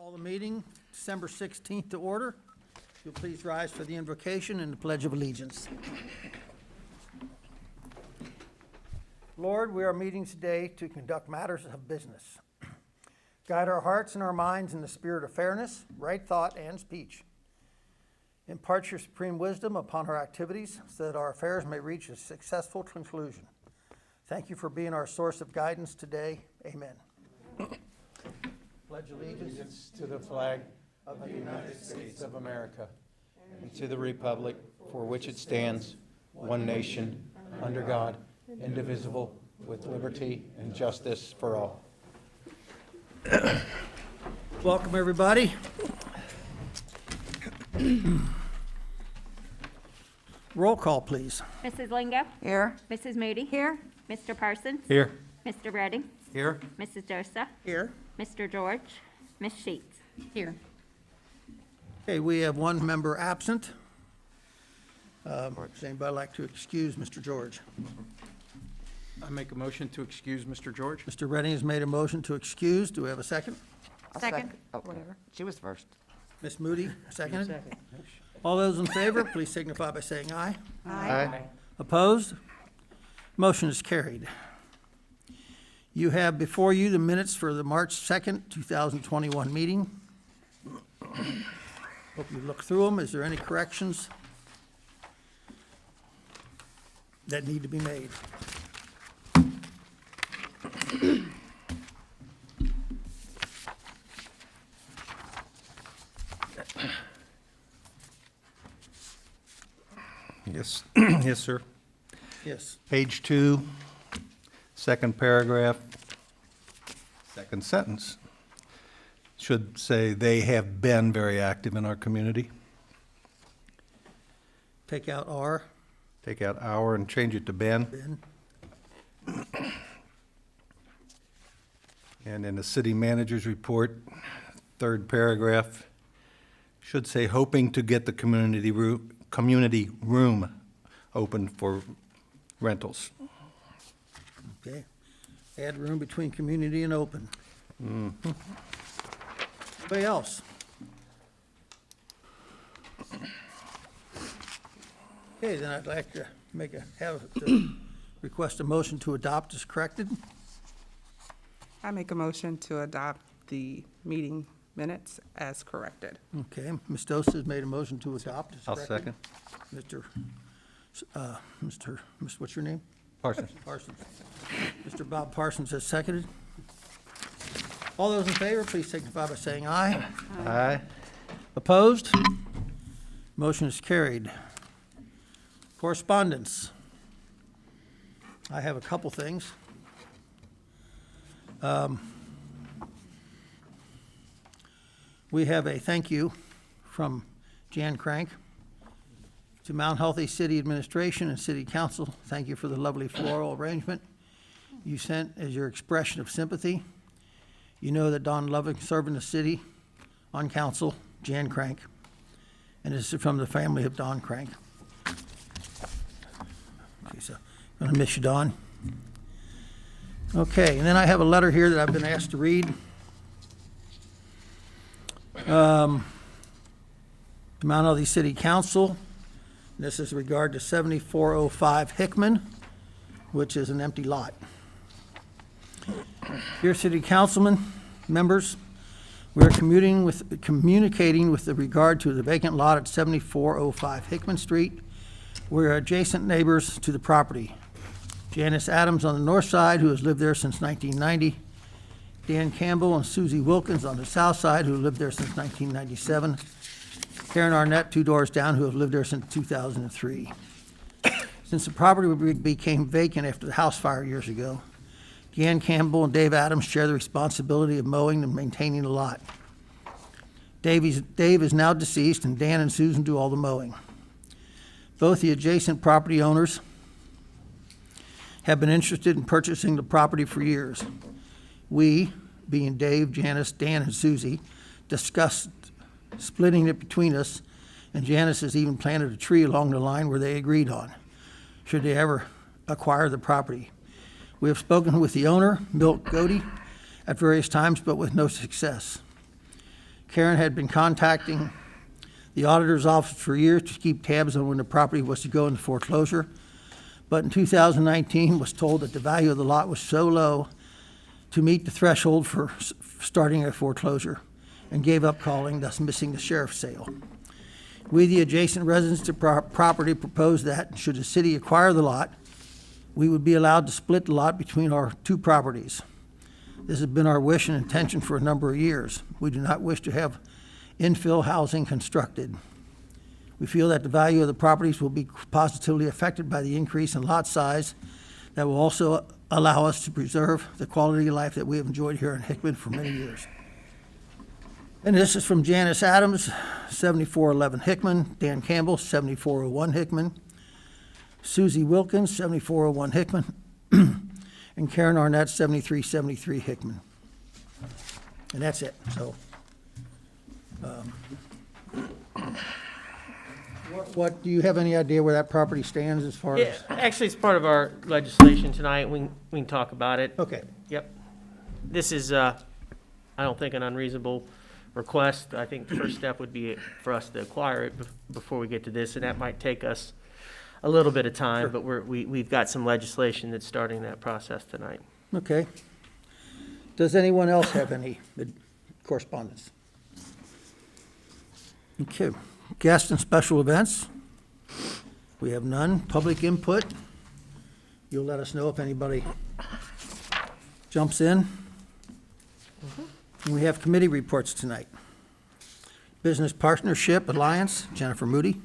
Call the meeting, December 16th to order. If you'll please rise for the invocation and the Pledge of Allegiance. Lord, we are meeting today to conduct matters of business. Guide our hearts and our minds in the spirit of fairness, right thought, and speech. Impart your supreme wisdom upon our activities so that our affairs may reach a successful conclusion. Thank you for being our source of guidance today. Amen. Pledge allegiance To the flag of the United States of America and to the republic for which it stands, one nation, under God, indivisible, with liberty and justice for all. Welcome, everybody. Roll call, please. Mrs. Lingo? Here. Mrs. Moody? Here. Mr. Parsons? Here. Mr. Redding? Here. Mrs. Dosa? Here. Mr. George? Ms. Sheets? Here. Okay, we have one member absent. Does anybody like to excuse Mr. George? I make a motion to excuse Mr. George. Mr. Redding has made a motion to excuse. Do we have a second? Second. Oh, whatever. She was first. Ms. Moody, seconded. All those in favor, please signify by saying aye. Aye. Opposed? Motion is carried. You have before you the minutes for the March 2nd, 2021 meeting. Hope you look through them. Is there any corrections that need to be made? Yes, yes, sir. Yes. Page 2, second paragraph, second sentence. Should say, "They have been very active in our community." Take out R. Take out "our" and change it to "been." Ben. And in the city manager's report, third paragraph, should say, "Hoping to get the community room open for rentals." Okay. Add room between community and open. Anybody else? Okay, then I'd like to request a motion to adopt as corrected. I make a motion to adopt the meeting minutes as corrected. Okay, Ms. Dosa has made a motion to adopt as I'll corrected. second. What's your name? Parsons. Parsons. Mr. Bob Parsons has seconded. All those in favor, please signify by saying aye. Aye. Opposed? Motion is carried. Correspondence. I have a couple things. We have a thank you from Jan Crank to Mount Healthy City Administration and City Council. Thank you for the lovely floral arrangement you sent as your expression of sympathy. You know that Don Loving served in the city on council, Jan Crank, and this is from the family of Don Crank. Okay, so I'm gonna miss you, Don. Okay, and then I have a letter here that I've been asked to read. The Mount Healthy City Council. This is regard to 7405 Hickman, which is an empty lot. Dear City Councilman, members, we are communicating with regard to the vacant lot at 7405 Hickman Street. We are adjacent neighbors to the property. Janice Adams on the north side, who has lived there since 1990. Dan Campbell and Susie Wilkins on the south side, who lived there since 1997. Karen Arnett, 2 doors down, who have lived there since 2003. Since the property became vacant after the house fire years ago, Dan Campbell and Dave Adams share the responsibility of mowing and maintaining the lot. Dave is now deceased, and Dan and Susan do all the mowing. Both the adjacent property owners have been interested in purchasing the property for years. We, being Dave, Janice, Dan, and Susie, discussed splitting it between us, and Janice has even planted a tree along the line where they agreed on, should they ever acquire the property. We have spoken with the owner, Milt Godey, at various times, but with no success. Karen had been contacting the auditor's office for years to keep tabs on when the property was to go into foreclosure, but in 2019 was told that the value of the lot was so low to meet the threshold for starting a foreclosure, and gave up calling, thus missing the sheriff's sale. We, the adjacent residents to property, proposed that, should the city acquire the lot, we would be allowed to split the lot between our two properties. This has been our wish and intention for a number of years. We do not wish to have infill housing constructed. We feel that the value of the properties will be positively affected by the increase in lot size that will also allow us to preserve the quality of life that we have enjoyed here in Hickman for many years. And this is from Janice Adams, 7411 Hickman, Dan Campbell, 7401 Hickman, Susie Wilkins, 7401 Hickman, and Karen Arnett, 7373 Hickman. And that's it, so. What, do you have any idea where that property stands as far Yeah, as? actually, it's part of our legislation tonight. We can talk about it. Okay, Yep. This is, I don't think, an unreasonable request. I think the first step would be for us to acquire it before we get to this, and that might take us a little bit of time, but we've got some legislation that's starting that process tonight. okay. Does anyone else have any correspondence? Okay, guests and special events? We have none. Public input? You'll let us know if anybody jumps in. And we have committee reports tonight. Business Partnership Alliance, Jennifer Moody.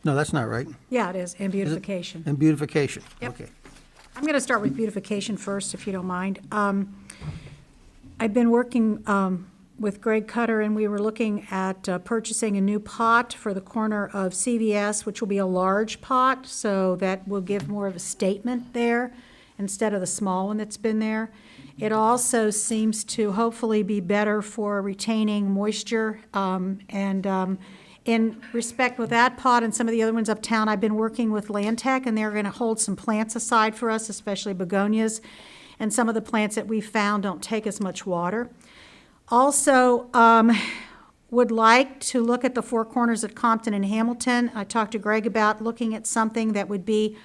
No, that's not right. Yeah, it is, and beautification. And beautification, Yep. okay. I'm going to start with beautification first, if you don't mind. I've been working with Greg Cutter, and we were looking at purchasing a new pot for the corner of CVS, which will be a large pot, so that will give more of a statement there instead of the small one that's been there. It also seems to hopefully be better for retaining moisture. In respect with that pot and some of the other ones uptown, I've been working with Land Tech, and they're going to hold some plants aside for us, especially begonias. And some of the plants that we found don't take as much water. Also, would like to look at the four corners at Compton and Hamilton. I talked to Greg about looking at something that would be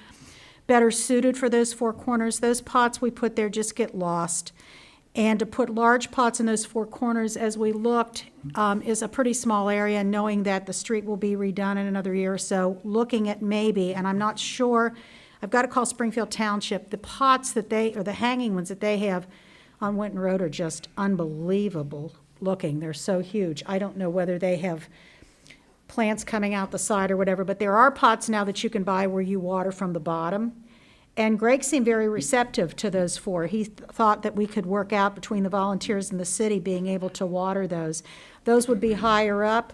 better suited for those four corners. Those pots we put there just get lost. And to put large pots in those four corners, as we looked, is a pretty small area, knowing that the street will be redone in another year or so, looking at maybe, and I'm not sure, I've got to call Springfield Township. The pots that they, or the hanging ones that they have on Winton Road are just unbelievable looking. They're so huge. I don't know whether they have plants coming out the side or whatever, but there are pots now that you can buy where you water from the bottom. And Greg seemed very receptive to those four. He thought that we could work out between the volunteers and the city being able to water those. Those would be higher up.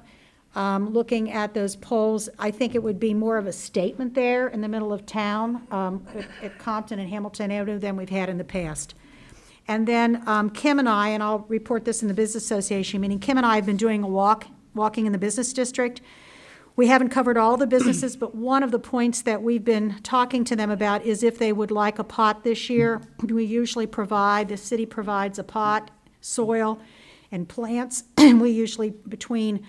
Looking at those poles, I think it would be more of a statement there in the middle of town at Compton and Hamilton Avenue than we've had in the past. And then Kim and I, and I'll report this in the Business Association meeting, Kim and I have been doing a walking in the business district. We haven't covered all the businesses, but one of the points that we've been talking to them about is if they would like a pot this year. We usually provide, the city provides a pot, soil, and plants. We usually, between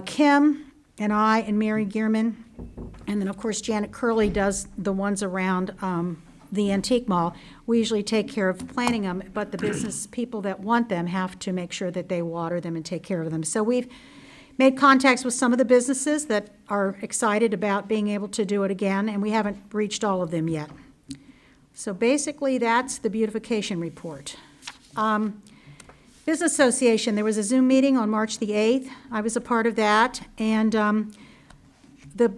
Kim and I and Mary Gearman, and then of course Janet Curley does the ones around the Antique Mall. We usually take care of planting them, but the business people that want them have to make sure that they water them and take care of them. So we've made contacts with some of the businesses that are excited about being able to do it again, and we haven't reached all of them yet. So basically, that's the beautification report. Business Association, there was a Zoom meeting on March the 8th. I was a part of that, and the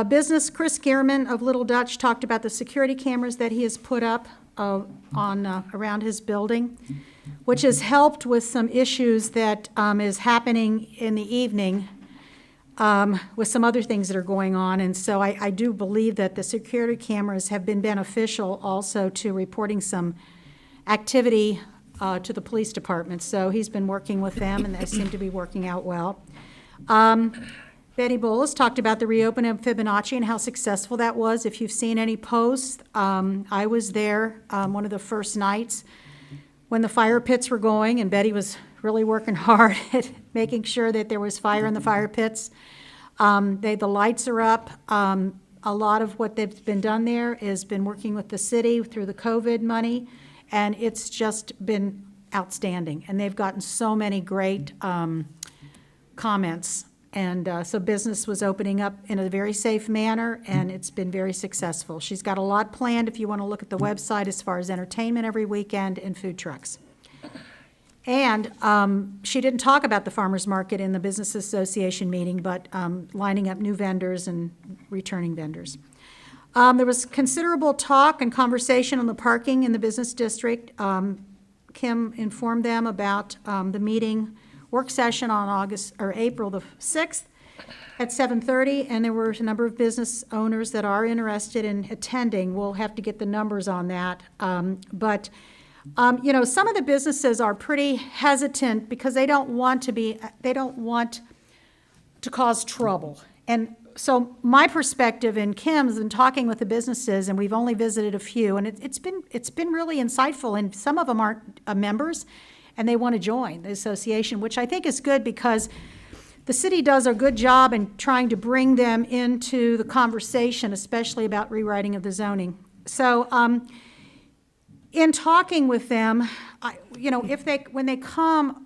business, Chris Gehrman of Little Dutch, talked about the security cameras that he has put up around his building, which has helped with some issues that is happening in the evening with some other things that are going on. And so I do believe that the security cameras have been beneficial also to reporting some activity to the police department. So he's been working with them, and they seem to be working out well. Betty Bolles talked about the reopening of Fibonacci and how successful that was. If you've seen any posts, I was there one of the first nights when the fire pits were going, and Betty was really working hard at making sure that there was fire in the fire pits. The lights are up. A lot of what they've been done there has been working with the city through the COVID money, and it's just been outstanding. And they've gotten so many great comments. And so business was opening up in a very safe manner, and it's been very successful. She's got a lot planned if you want to look at the website as far as entertainment every weekend and food trucks. And she didn't talk about the farmers market in the Business Association meeting, but lining up new vendors and returning vendors. There was considerable talk and conversation on the parking in the business district. Kim informed them about the meeting work session on April the 6th at 7:30, and there were a number of business owners that are interested in attending. We'll have to get the numbers on that. But some of the businesses are pretty hesitant because they don't want to cause trouble. And so my perspective and Kim's in talking with the businesses, and we've only visited a few, and it's been really insightful, and some of them aren't members, and they want to join the association, which I think is good because the city does a good job in trying to bring them into the conversation, especially about rewriting of the zoning. So in talking with them, when they come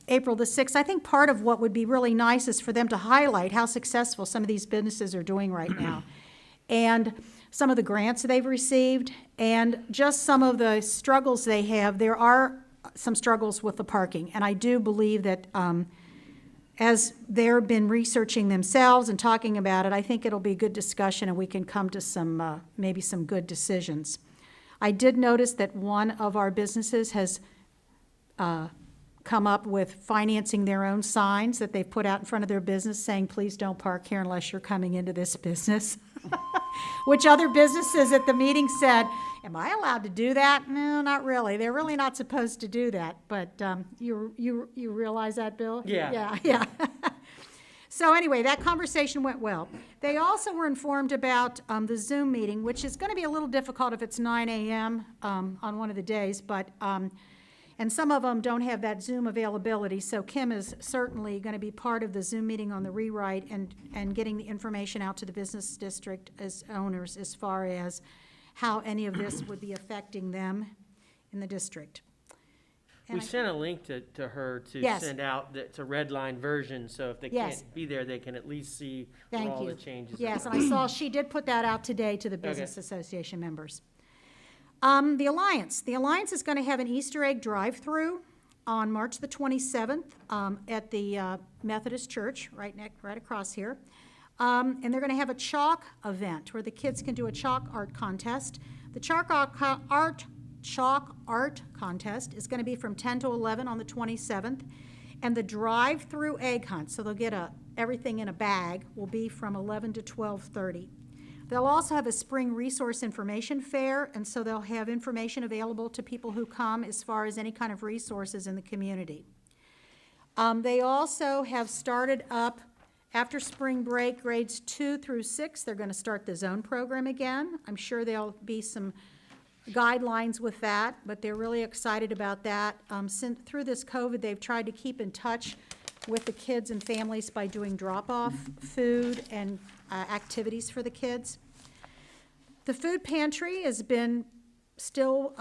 April the 6th, I think part of what would be really nice is for them to highlight how successful some of these businesses are doing right now, and some of the grants they've received, and just some of the struggles they have. There are some struggles with the parking, and I do believe that as they've been researching themselves and talking about it, I think it'll be a good discussion, and we can come to some maybe some good decisions. I did notice that one of our businesses has come up with financing their own signs that they've put out in front of their business saying, please don't park here unless you're coming into this business. Which other businesses at the meeting said, am I allowed to do that? No, not really. They're really not supposed to do that. But you realize that, Bill? Yeah. Yeah. So anyway, that conversation went well. They also were informed about the Zoom meeting, which is going to be a little difficult if it's 9 a.m. On one of the days, but and some of them don't have that Zoom availability. So Kim is certainly going to be part of the Zoom meeting on the rewrite and getting the information out to the business district as owners as far as how any of this would be affecting them in the district. And We sent a link to her to Yes. send out, it's a red line version, so if they Yes. can't be there, they can at least see where Thank all you. the changes are. Yes, and I saw she did put that out today to the Business Association members. The Alliance is going to have an Easter egg drive-through on March the 27th at the Methodist Church, right across here. And they're going to have a chalk event where the kids can do a chalk art contest. The chalk art contest is going to be from 10 to 11 on the 27th. And the drive-through egg hunt, so they'll get everything in a bag, will be from 11 to 12:30. They'll also have a spring resource information fair, and so they'll have information available to people who come as far as any kind of resources in the community. They also have started up, after spring break, grades 2 through 6, they're going to start the zone program again. I'm sure there'll be some guidelines with that, but they're really excited about that. Through this COVID, they've tried to keep in touch with the kids and families by doing drop-off food and activities for the kids. The food pantry has been still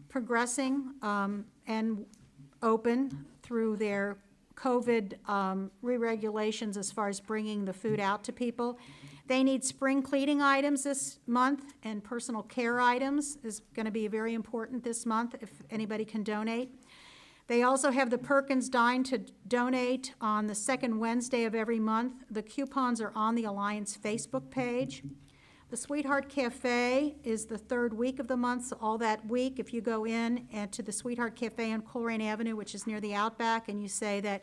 progressing and open through their COVID re-regulations as far as bringing the food out to people. They need spring cleaning items this month, and personal care items is going to be very important this month if anybody can donate. They also have the Perkins Dine to donate on the second Wednesday of every month. The coupons are on the Alliance Facebook page. The Sweetheart Cafe is the third week of the month, so all that week, if you go in to the Sweetheart Cafe on Coleraine Avenue, which is near the Outback, and you say that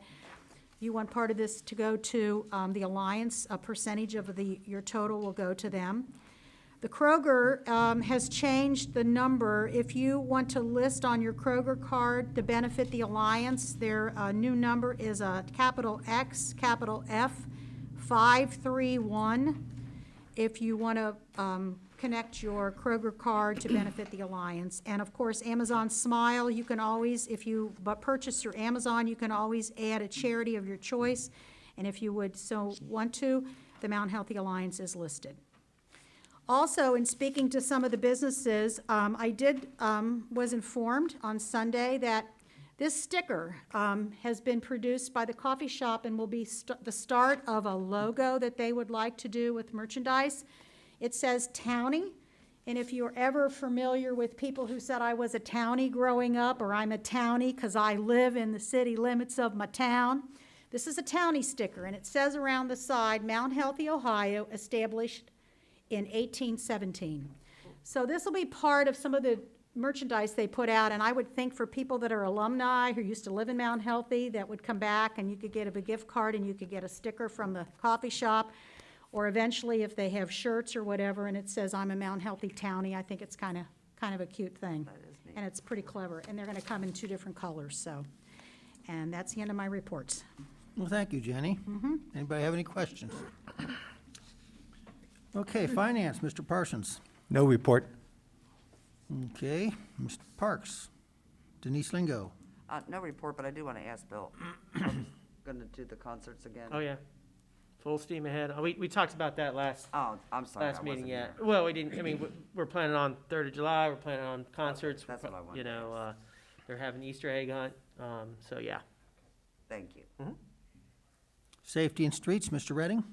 you want part of this to go to the Alliance, a percentage of your total will go to them. The Kroger has changed the number. If you want to list on your Kroger card to benefit the Alliance, their new number is a capital X, capital F, 531. If you want to connect your Kroger card to benefit the Alliance. And of course, Amazon Smile, you can always, if you purchase through Amazon, you can always add a charity of your choice. And if you would so want to, the Mount Healthy Alliance is listed. Also, in speaking to some of the businesses, was informed on Sunday that this sticker has been produced by the coffee shop and will be the start of a logo that they would like to do with merchandise. It says Towny, and if you're ever familiar with people who said I was a townie growing up, or I'm a townie because I live in the city limits of my town, this is a Towny sticker, and it says around the side, Mount Healthy, Ohio, established in 1817. So this will be part of some of the merchandise they put out, and I would think for people that are alumni who used to live in Mount Healthy, that would come back and you could get a gift card and you could get a sticker from the coffee shop, or eventually if they have shirts or whatever and it says I'm a Mount Healthy Townie, I think it's kind of a cute thing. And it's pretty clever, and they're gonna come in 2 different colors, so. And that's the end of my reports. Well, thank you, Jenny. Anybody have any questions? Okay, Finance, Mr. Parsons. No report. Okay, Mr. Parks. Denise Lingo. No report, but I do want to ask Bill, are we going to do the concerts again? Oh, yeah. Full steam ahead. We talked about that last Oh, I'm sorry, I meeting, wasn't yeah. here. Well, we didn't, I mean, we're planning on 3rd of July, we're planning on concerts. that's what I wanted You to know, they're having Easter egg hunt, so yeah. Thank you. Safety and Streets, Mr. Redding.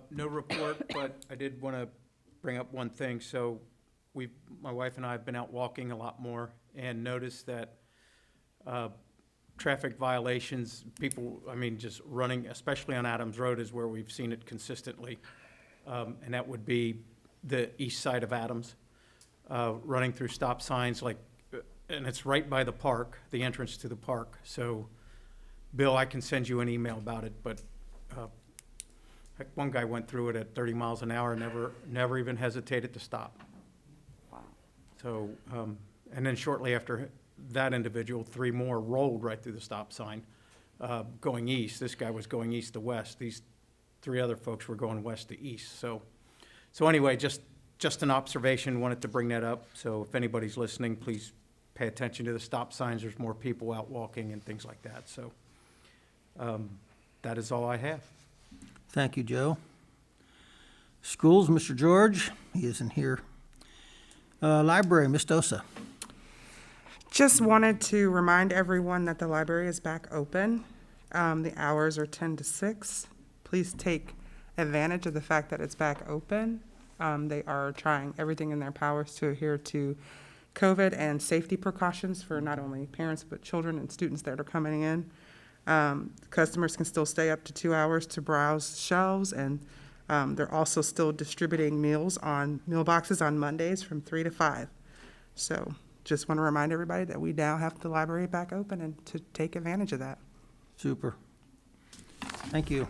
No report, but I did want to bring up one thing. So my wife and I have been out walking a lot more and noticed that traffic violations, people, I mean, just running, especially on Adams Road is where we've seen it consistently. And that would be the east side of Adams, running through stop signs like, and it's right by the park, the entrance to the park. So, Bill, I can send you an email about it, but heck, one guy went through it at 30 miles an hour, never even hesitated to stop. Wow. So, and then shortly after that individual, 3 more rolled right through the stop sign, going east. This guy was going east to west. These 3 other folks were going west to east. So anyway, just an observation, wanted to bring that up. So if anybody's listening, please pay attention to the stop signs. There's more people out walking and things like that. So that is all I have. Thank you, Joe. Schools, Mr. George. He isn't here. Library, Ms. Dosa. Just wanted to remind everyone that the library is back open. The hours are 10 to 6. Please take advantage of the fact that it's back open. They are trying everything in their powers to adhere to COVID and safety precautions for not only parents, but children and students that are coming in. Customers can still stay up to 2 hours to browse shelves, and they're also still distributing meal boxes on Mondays from 3 to 5. So just want to remind everybody that we now have the library back open and to take advantage of that. Super. Thank you.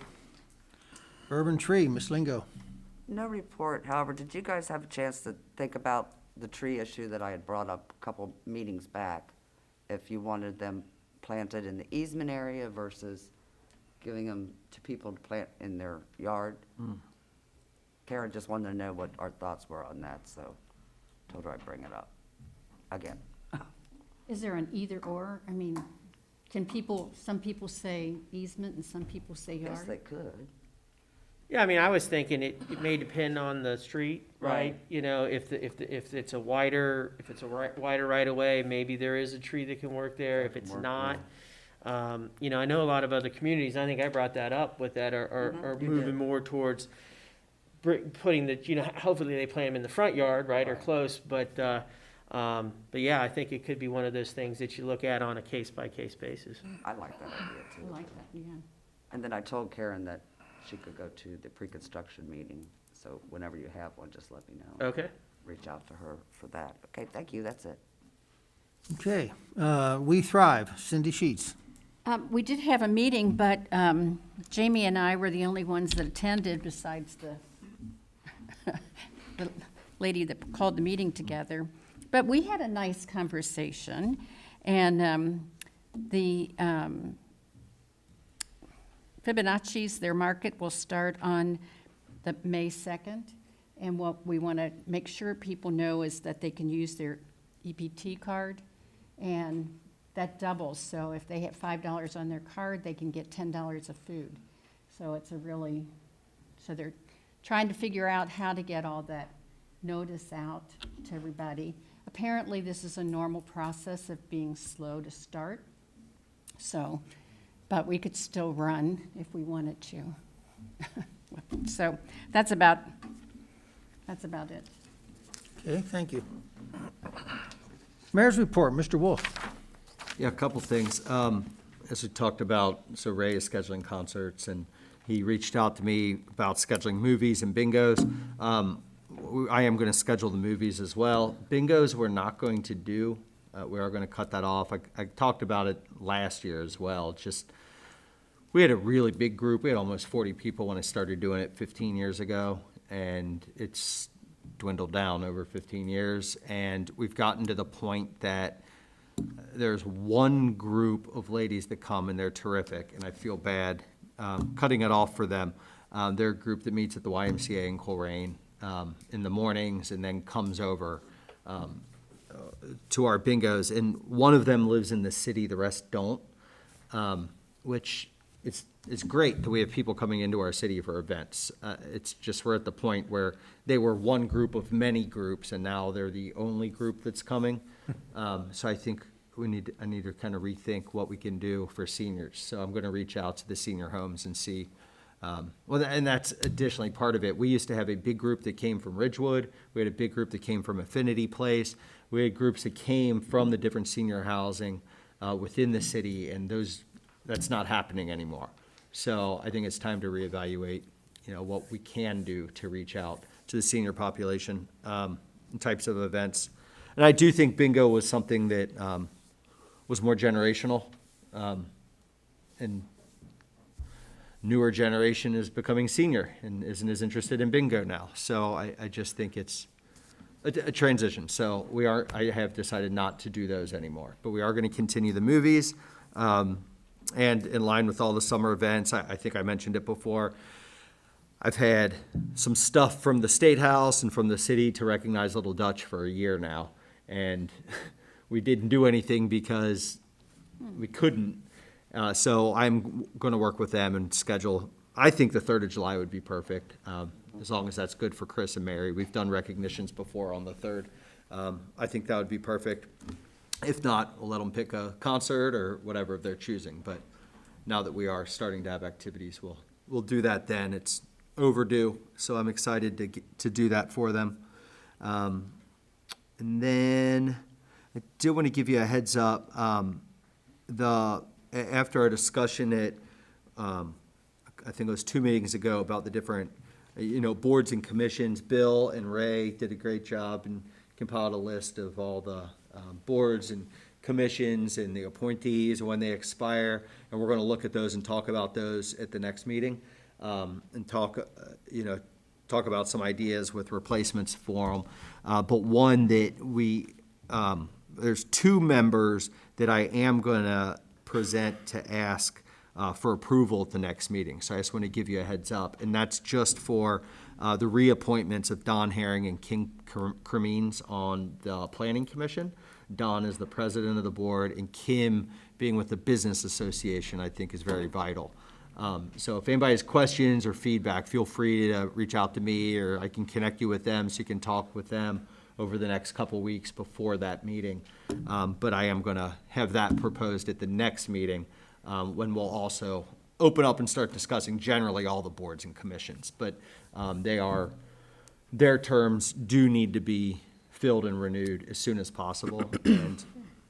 Urban Tree, Ms. Lingo. No report. However, did you guys have a chance to think about the tree issue that I had brought up a couple meetings back? If you wanted them planted in the easement area versus giving them to people to plant in their yard? Karen just wanted to know what our thoughts were on that, so told her I'd bring it up again. Is there an either or? I mean, some people say easement and some people say Yes, yard? they could. Yeah, I mean, I was thinking it may depend on the street, right? Right. You know, if it's a wider right of way, maybe there is a tree that can work there. If it's Work, not, you know, I know a lot of other communities, I think I brought that up with that, are you moving did. more towards putting the, you know, hopefully they plant them in the front yard, right, or Right. close, but yeah, I think it could be one of those things that you look at on a case-by-case basis. I like that idea I too. like that, yeah. And then I told Karen that she could go to the pre-construction meeting, so whenever you have one, just let me know. Okay. Reach out to her for that. Okay, thank you, that's it. Okay. We Thrive, Cindy Sheets. We did have a meeting, but Jamie and I were the only ones that attended besides the lady that called the meeting together. But we had a nice conversation, and the Fibonacci's, their market will start on the May 2nd, And what we want to make sure people know is that they can use their EBT card, and that doubles. So if they hit $5 on their card, they can get $10 of food. So it's a really, so they're trying to figure out how to get all that notice out to everybody. Apparently, this is a normal process of being slow to start. So, but we could still run if we wanted to. So that's about it. Okay, thank you. Mayor's report, Mr. Wolf. Yeah, a couple things. As we talked about, so Ray is scheduling concerts, and he reached out to me about scheduling movies and bingos. I am going to schedule the movies as well. Bingos we're not going to do. We are going to cut that off. I talked about it last year as well. Just, we had a really big group. We had almost 40 people when I started doing it 15 years ago, and it's dwindled down over 15 years. And we've gotten to the point that there's one group of ladies that come, and they're terrific, and I feel bad cutting it off for them. They're a group that meets at the YMCA in Coleraine in the mornings and then comes over to our bingos. And one of them lives in the city, the rest don't, which it's great that we have people coming into our city for events. It's just we're at the point where they were one group of many groups, and now they're the only group that's coming. So I think I need to kind of rethink what we can do for seniors. So I'm going to reach out to the senior homes and see. And that's additionally part of it. We used to have a big group that came from Ridgewood. We had a big group that came from Affinity Place. We had groups that came from the different senior housing within the city, and that's not happening anymore. So I think it's time to reevaluate, what we can do to reach out to the senior population, types of events. And I do think bingo was something that was more generational, and newer generation is becoming senior and isn't as interested in bingo now. So I just think it's a transition. So I have decided not to do those anymore, but we are going to continue the movies. And in line with all the summer events, I think I mentioned it before, I've had some stuff from the State House and from the city to recognize Little Dutch for a year now. And we didn't do anything because we couldn't. So I'm going to work with them and schedule. I think the 3rd of July would be perfect, as long as that's good for Chris and Mary. We've done recognitions before on the 3rd. I think that would be perfect. If not, we'll let them pick a concert or whatever they're choosing. But now that we are starting to have activities, we'll do that then. It's overdue, so I'm excited to do that for them. And then I do want to give you a heads up. After our discussion at, I think it was 2 meetings ago about the different, boards and commissions, Bill and Ray did a great job and compiled a list of all the boards and commissions and the appointees and when they expire. And we're going to look at those and talk about those at the next meeting, and talk about some ideas with replacements for them. But one that there's 2 members that I am going to present to ask for approval at the next meeting. So I just want to give you a heads up. And that's just for the reappointments of Don Herring and King Cremines on the Planning Commission. Don is the president of the board, and Kim, being with the Business Association, I think is very vital. So if anybody has questions or feedback, feel free to reach out to me, or I can connect you with them so you can talk with them over the next couple weeks before that meeting. But I am going to have that proposed at the next meeting, when we'll also open up and start discussing generally all the boards and commissions. But their terms do need to be filled and renewed as soon as possible. And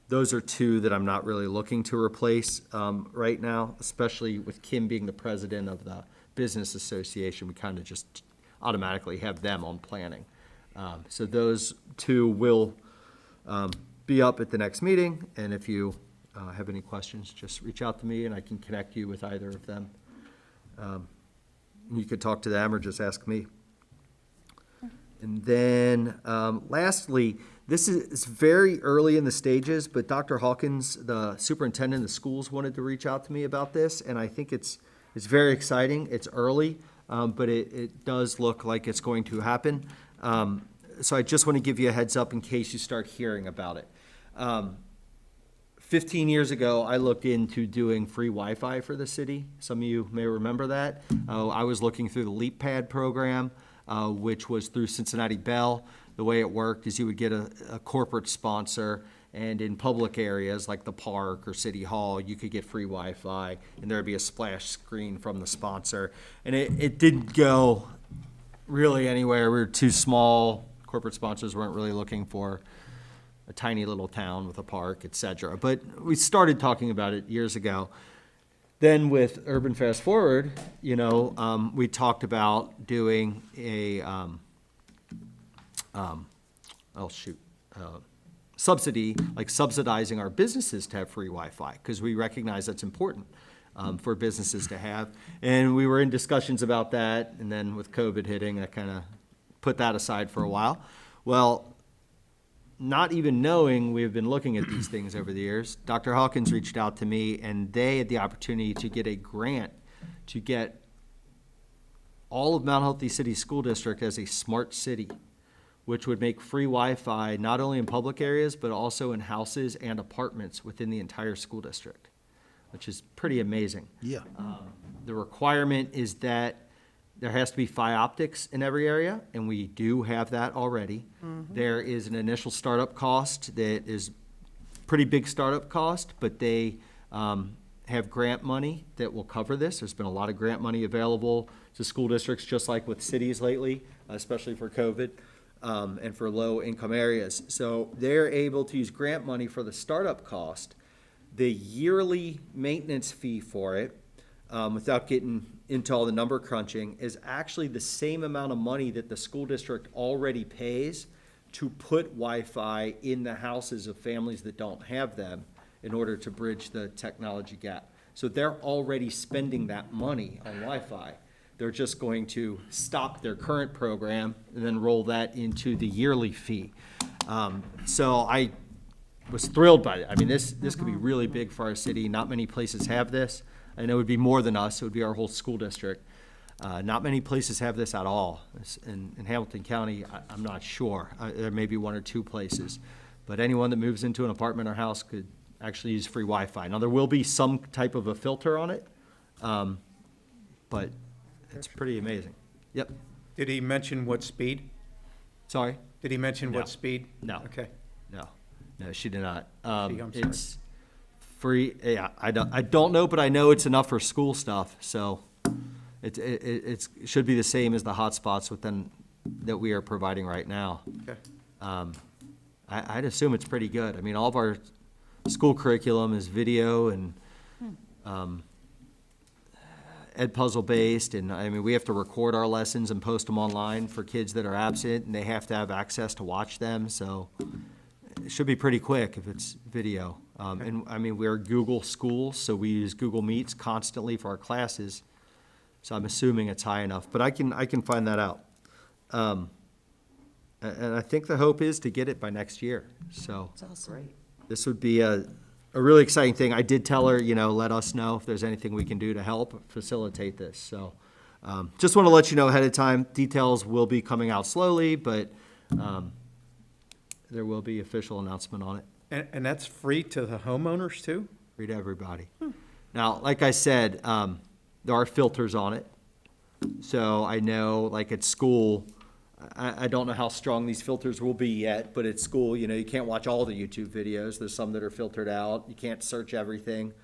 those are 2 that I'm not really looking to replace right now, especially with Kim being the president of the Business Association. We kind of just automatically have them on planning. So those 2 will be up at the next meeting, and if you have any questions, just reach out to me and I can connect you with either of them. You could talk to them or just ask me. And then lastly, this is very early in the stages, but Dr. Hawkins, the superintendent of the schools, wanted to reach out to me about this, and I think it's very exciting. It's early, but it does look like it's going to happen. So I just want to give you a heads up in case you start hearing about it. 15 years ago, I looked into doing free Wi-Fi for the city. Some of you may remember that. I was looking through the Leap Pad program, which was through Cincinnati Bell. The way it worked is you would get a corporate sponsor, and in public areas like the park or City Hall, you could get free Wi-Fi, and there'd be a splash screen from the sponsor. And it didn't go really anywhere. We were too small. Corporate sponsors weren't really looking for a tiny little town with a park, et cetera. But we started talking about it years ago. Then with Urban Fast Forward, we talked about doing a, subsidy, like subsidizing our businesses to have free Wi-Fi, because we recognize that's important for businesses to have. And we were in discussions about that, and then with COVID hitting, I kind of put that aside for a while. Well, not even knowing we've been looking at these things over the years, Dr. Hawkins reached out to me, and they had the opportunity to get a grant to get all of Mount Healthy City School District as a smart city, which would make free Wi-Fi not only in public areas, but also in houses and apartments within the entire school district, which is pretty amazing. Yeah. The requirement is that there has to be Fi optics in every area, and we do have that already. There is an initial startup cost that is pretty big startup cost, but they have grant money that will cover this. There's been a lot of grant money available to school districts, just like with cities lately, especially for COVID, and for low-income areas. So they're able to use grant money for the startup cost. The yearly maintenance fee for it, without getting into all the number crunching, is actually the same amount of money that the school district already pays to put Wi-Fi in the houses of families that don't have them in order to bridge the technology gap. So they're already spending that money on Wi-Fi. They're just going to stop their current program and then roll that into the yearly fee. So I was thrilled by it. I mean, this could be really big for our city. Not many places have this. And it would be more than us. It would be our whole school district. Not many places have this at all. In Hamilton County, I'm not sure. There may be one or two places. But anyone that moves into an apartment or house could actually use free Wi-Fi. Now, there will be some type of a filter on it, but it's pretty amazing. Yep. Did he mention what speed? Sorry? Did he mention No. what speed? No. Okay. No, she did not. I'm sorry. It's free. Yeah, I don't know, but I know it's enough for school stuff. So it should be the same as the hotspots that we are providing right now. Okay. I'd assume it's pretty good. I mean, all of our school curriculum is video and ed puzzle based, and I mean, we have to record our lessons and post them online for kids that are absent, and they have to have access to watch them. So it should be pretty quick if it's video. And I mean, we're Google schools, so we use Google Meets constantly for our classes. So I'm assuming it's high enough, but I can find that out. And I think the hope is to get it by next year. So this would be a really exciting thing. I did tell her, let us know if there's anything we can do to help facilitate this. So just want to let you know ahead of time. Details will be coming out slowly, but there will be official announcement on it. And that's free to the homeowners too? Free to everybody. Now, like I said, there are filters on it. So I know, like at school, I don't know how strong these filters will be yet, but at school, you can't watch all the YouTube videos. There's some that are filtered out. You can't search everything.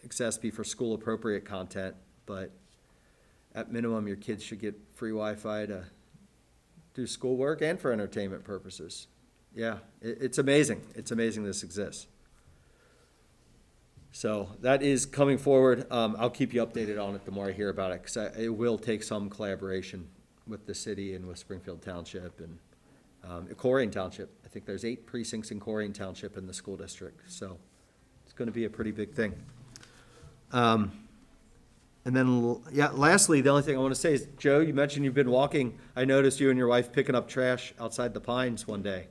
Access be for school appropriate content, but at minimum, your kids should get free Wi-Fi to do schoolwork and for entertainment purposes. Yeah, it's amazing. It's amazing this exists. So that is coming forward. I'll keep you updated on it the more I hear about it, because it will take some collaboration with the city and with Springfield Township and Corrine Township. I think there's 8 precincts in Corrine Township in the school district. So it's going to be a pretty big thing. And then, lastly, the only thing I want to say is, Joe, you mentioned you've been walking. I noticed you and your wife picking up trash outside the Pines one day.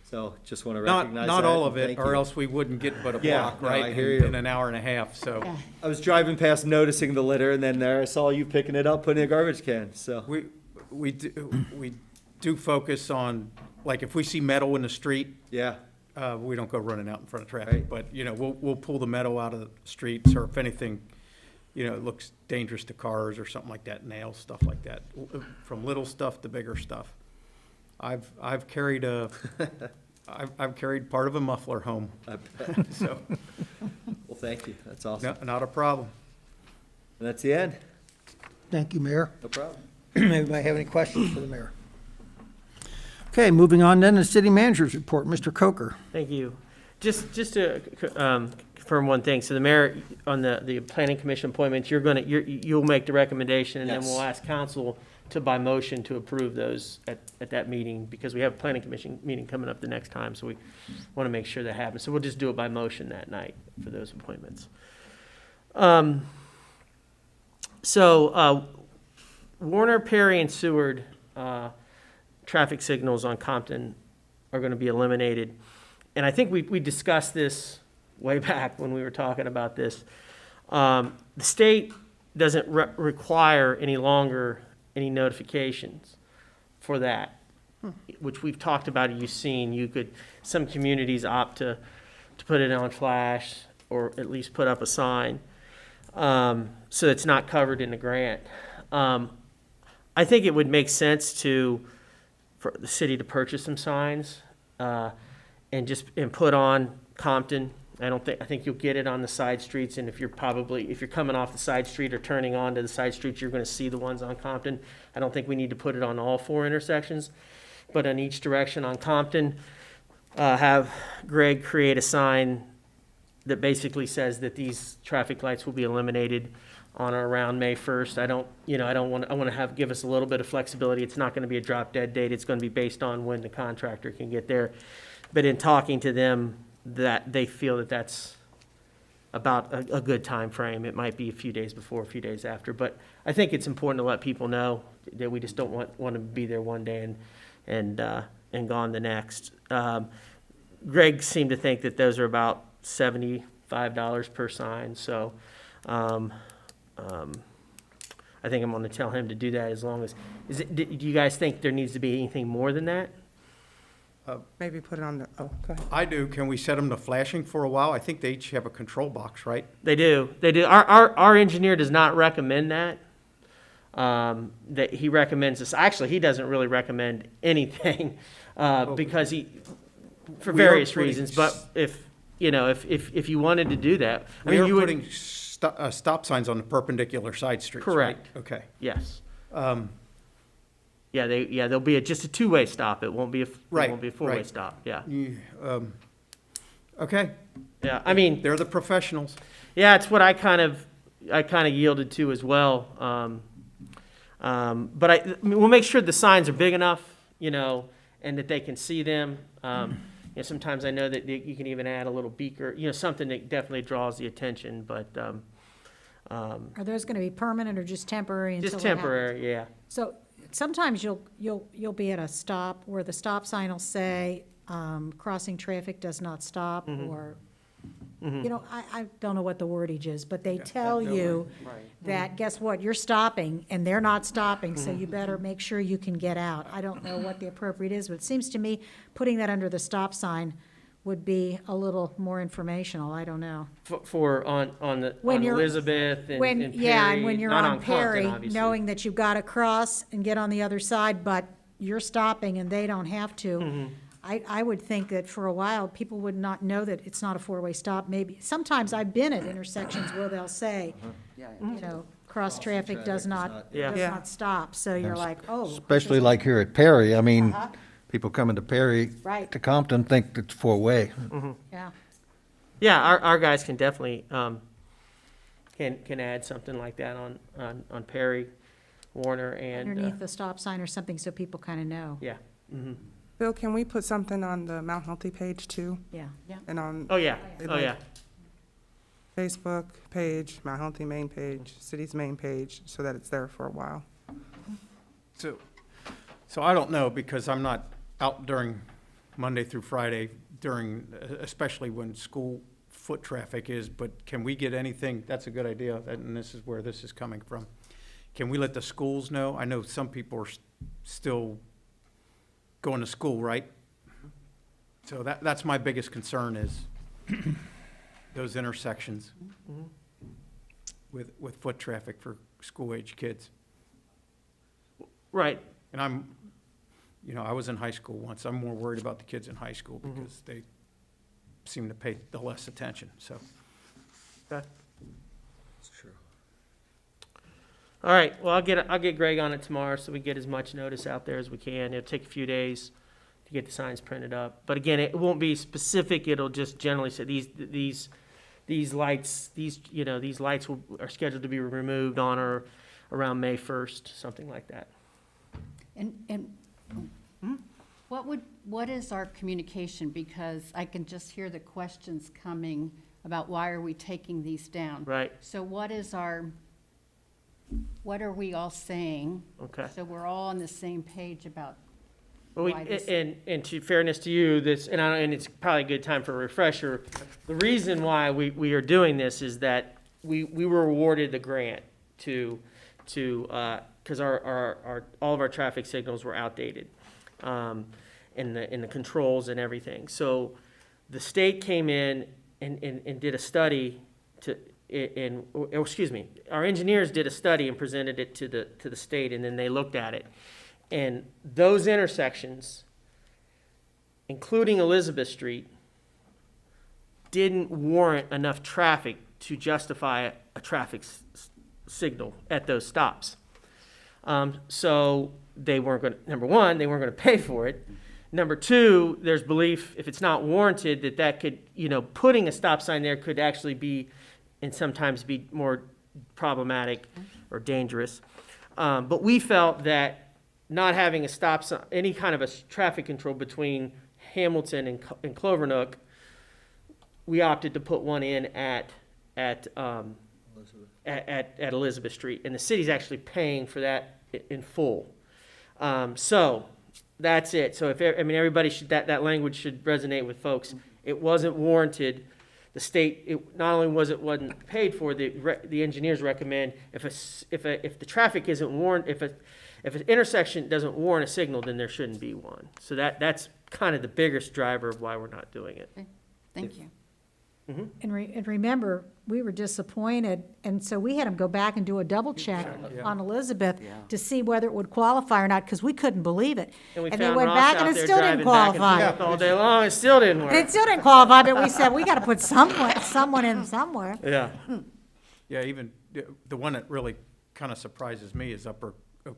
So just want to recognize that. Not all of and it, thank or you. else we wouldn't get but a Yeah, block, no, right? I hear you. In an hour and a half, so. Yeah. I was driving past noticing the litter, and then there I saw you picking it up, putting it in a garbage can, so. we do focus on, like, if we see metal in the street, Yeah. we don't go running out in front of traffic. Right. But, you know, we'll pull the metal out of the streets, or if anything, you know, it looks dangerous to cars or something like that, nails, stuff like that, from little stuff to bigger stuff. I've carried I've carried part of a muffler home, so, Well, thank you. That's awesome. no, not a problem. And that's the end. Thank you, Mayor. No problem. Anybody have any questions for the mayor? Okay, moving on then to city manager's report. Mr. Coker. Thank you. Just to confirm one thing, so the mayor, on the planning commission appointments, you'll make the recommendation, and then we'll ask council to, by motion, to approve those at that meeting, because we have a planning commission meeting coming up the next time, so we want to make sure that happens. So we'll just do it by motion that night for those appointments. So Warner, Perry, and Seward traffic signals on Compton are going to be eliminated. And I think we discussed this way back when we were talking about this. The state doesn't require any longer any notifications for that, which we've talked about. You've seen, some communities opt to put it on flash, or at least put up a sign, so it's not covered in the grant. I think it would make sense for the city to purchase some signs, and put on Compton. I think you'll get it on the side streets, and if you're coming off the side street or turning onto the side streets, you're gonna see the ones on Compton. I don't think we need to put it on all 4 intersections, but in each direction on Compton, have Greg create a sign that basically says that these traffic lights will be eliminated on or around May 1st. I want to give us a little bit of flexibility. It's not going to be a drop dead date. It's going to be based on when the contractor can get there. But in talking to them, that they feel that that's about a good time frame. It might be a few days before, a few days after. But I think it's important to let people know that we just don't want to be there one day and gone the next. Greg seemed to think that those are about $75 per sign. So I think I'm going to tell him to do that, as long as, do you guys think there needs to be anything more than that? Maybe put it on go ahead. I do. Can we set them to flashing for a while? I think they each have a control box, right? They do. Our engineer does not recommend that. That he recommends this. Actually, he doesn't really recommend anything, because for We are various putting reasons. But if you wanted to do that, We are you would- putting stop signs on the perpendicular side streets, right? Correct. Okay. Yes. There'll be just a 2-way stop. It won't be a Right, 4-way right. stop. Yeah. Okay, Yeah. I mean, they're the professionals. yeah, it's what I kind of yielded to as well. But we'll make sure the signs are big enough, and that they can see them. Sometimes I know that you can even add a little beaker, something that definitely draws the attention. But Are those going to be permanent or just temporary until just it happens? temporary, yeah. So sometimes you'll be at a stop where the stop sign will say, crossing traffic does not stop, or, I don't know what the wordage is, but they tell you that, guess what, you're stopping, and they're not stopping, so you better make sure you can get out. I don't know what the appropriate is, but it seems to me putting that under the stop sign would be a little more informational, I don't know. On When you're- Elizabeth and When, and yeah, and Perry, when you're not on Compton, Perry, obviously. knowing that you've got to cross and get on the other side, but you're stopping and they don't have to. I would think that for a while, people would not know that it's not a 4-way stop, maybe. Sometimes I've been at intersections where they'll say, cross-traffic does not Yeah. stop, so you're like, oh. Especially like here at Perry, I mean, people coming to Perry, Right. to Compton, think it's 4-way. Yeah, Yeah, our guys can definitely, can add something like that on Perry, Warner, and, underneath the stop sign or something, so people kind of know. yeah. Bill, can we put something on the Mount Healthy page too? Yeah. And on Oh, yeah, oh, yeah. Facebook page, Mount Healthy main page, city's main page, so that it's there for a while. So I don't know, because I'm not out during Monday through Friday especially when school foot traffic is, but can we get anything, that's a good idea, and this is where this is coming from. Can we let the schools know? I know some people are still going to school, right? So that's my biggest concern is those intersections with foot traffic for school-age kids. Right. And I was in high school once. I'm more worried about the kids in high school because they seem to pay the less attention, so. Okay. That's true. All right, well, I'll get Greg on it tomorrow, so we get as much notice out there as we can. It'll take a few days to get the signs printed up. But again, it won't be specific, it'll just generally say these lights, these lights are scheduled to be removed on or around May 1st, something like that. And what is our communication? Because I can just hear the questions coming about why are we taking these down? Right. So what are we all saying? Okay. So we're all on the same page about Well, why this. and to fairness to you, and it's probably a good time for a refresher. The reason why we are doing this is that we were awarded the grant to because all of our traffic signals were outdated, in the controls and everything. So the state came in and did a study our engineers did a study and presented it to the state, and then they looked at it. And those intersections, including Elizabeth Street, didn't warrant enough traffic to justify a traffic signal at those stops. So they weren't going to, number one, they weren't going to pay for it. Number two, there's belief, if it's not warranted, that could, putting a stop sign there could actually be, and sometimes be more problematic or dangerous. But we felt that not having a stop sign, any kind of a traffic control between Hamilton and Clovernook, we opted to put one in at Elizabeth Street, and the city's actually paying for that in full. So that's it. So everybody should, that language should resonate with folks. It wasn't warranted. The state, not only wasn't paid for, the engineers recommend if the traffic isn't warrant, if an intersection doesn't warrant a signal, then there shouldn't be one. So that's kind of the biggest driver of why we're not doing it. Okay, thank you. And remember, we were disappointed, and so we had them go back and do a double check on Elizabeth Yeah. to see whether it would qualify or not, because we couldn't believe it. And we they found went Ross back out and it there still didn't driving back and qualify. forth all day long, it still didn't And it work. still didn't qualify, but we said, we gotta put someone in somewhere. Yeah. Yeah, even the one that really kind of surprises me is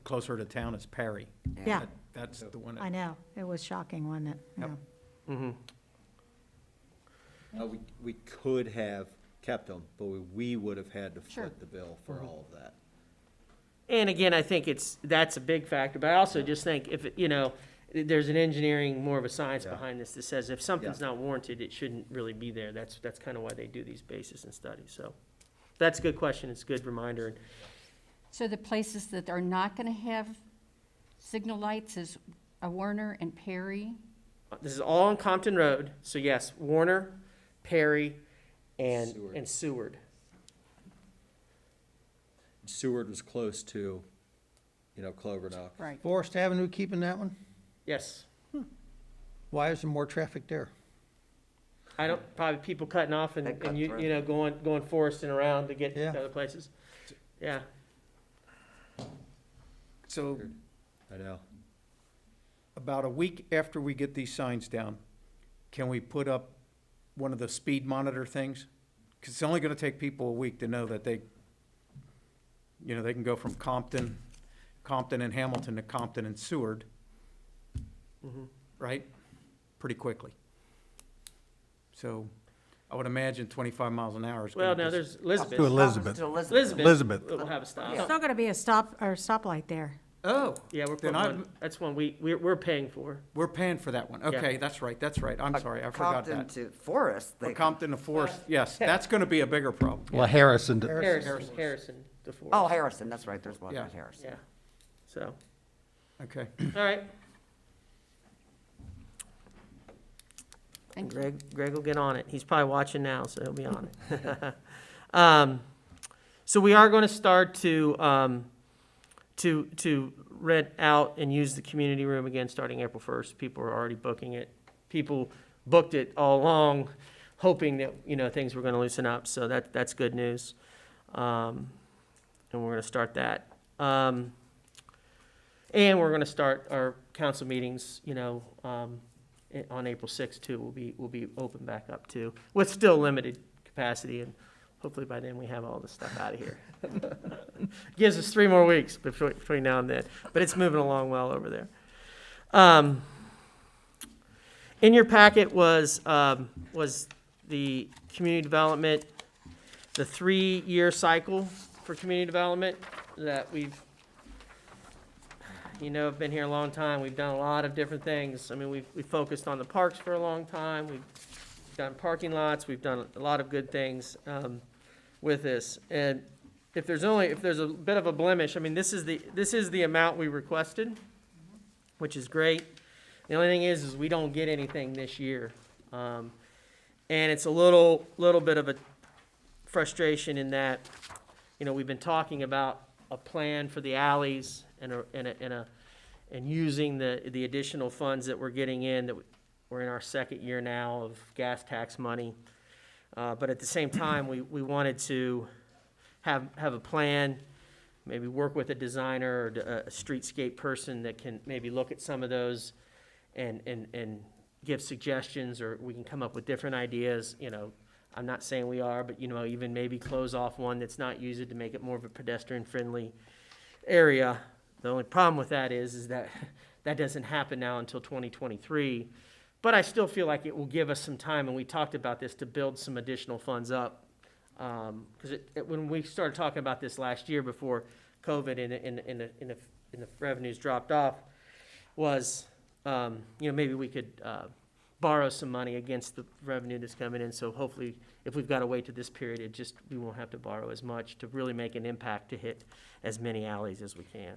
closer to town is Perry. Yeah, That's the one I that, know. It was shocking, wasn't it? Yep. Yeah. We could have kept them, but we would have had to Sure. foot the bill for all of that. And again, I think that's a big factor, but I also just think there's an engineering, more of a science Yeah. behind this that says if something's Yeah. not warranted, it shouldn't really be there. That's kind of why they do these bases and studies, so. That's a good question, it's a good reminder. So the places that are not gonna have signal lights is Warner and Perry? This is all on Compton Road, so yes, Warner, Perry, Seward. and Seward. Seward was close to, Clovernook. Right. Forest Avenue keeping that one? Yes. Why is there more traffic there? Probably people cutting off and They cut you through. going Forest and around to get to Yeah. other places. Yeah. so I know. about a week after we get these signs down, can we put up one of the speed monitor things? Because it's only going to take people a week to know that they can go from Compton and Hamilton to Compton and Seward, right? Pretty quickly. So I would imagine 25 miles an hour is Well, going now to there's Elizabeth. To Elizabeth. To Elizabeth will have a stop. Still gonna be a stoplight there. Oh, Yeah, we're Then putting one, that's one we're paying for. we're paying for that one. Okay, that's right. I'm sorry, I forgot Compton that. to Forest. Or Compton to Forest, yes, that's going to be a bigger problem. Well, Harrison, Harrison to Forest. Oh, Harrison, that's right, there's one Yeah. at Harrison. Yeah, so, Okay. all right. Thank you. Greg will get on it. He's probably watching now, so he'll be on it. So we are going to start to to rent out and use the community room again starting April 1st. People are already booking it. People booked it all along, hoping that, things were going to loosen up. So that's good news. And we're going to start that. And we're going to start our council meetings, on April 6th too. We'll be open back up too, with still limited capacity, and hopefully by then we have all this stuff out of here. Gives us 3 more weeks between now and then, but it's moving along well over there. In your packet was the community development, the 3-year cycle for community development that we've, have been here a long time. We've done a lot of different things. I mean, we've focused on the parks for a long time. We've done parking lots. We've done a lot of good things with this. And if there's a bit of a blemish, I mean, this is the amount we requested, which is great. The only thing is we don't get anything this year, and it's a little bit of a frustration in that, we've been talking about a plan for the alleys and using the additional funds that we're getting in, that we're in our 2nd year now of gas tax money. But at the same time, we wanted to have a plan, maybe work with a designer or a streetscape person that can maybe look at some of those and give suggestions, or we can come up with different ideas. I'm not saying we are, but even maybe close off one that's not used to make it more of a pedestrian-friendly area. The only problem with that is that doesn't happen now until 2023. But I still feel like it will give us some time, and we talked about this, to build some additional funds up. Because when we started talking about this last year before COVID and the revenues dropped off, was maybe we could borrow some money against the revenue that's coming in. So hopefully, if we've got to wait to this period, we won't have to borrow as much to really make an impact to hit as many alleys as we can.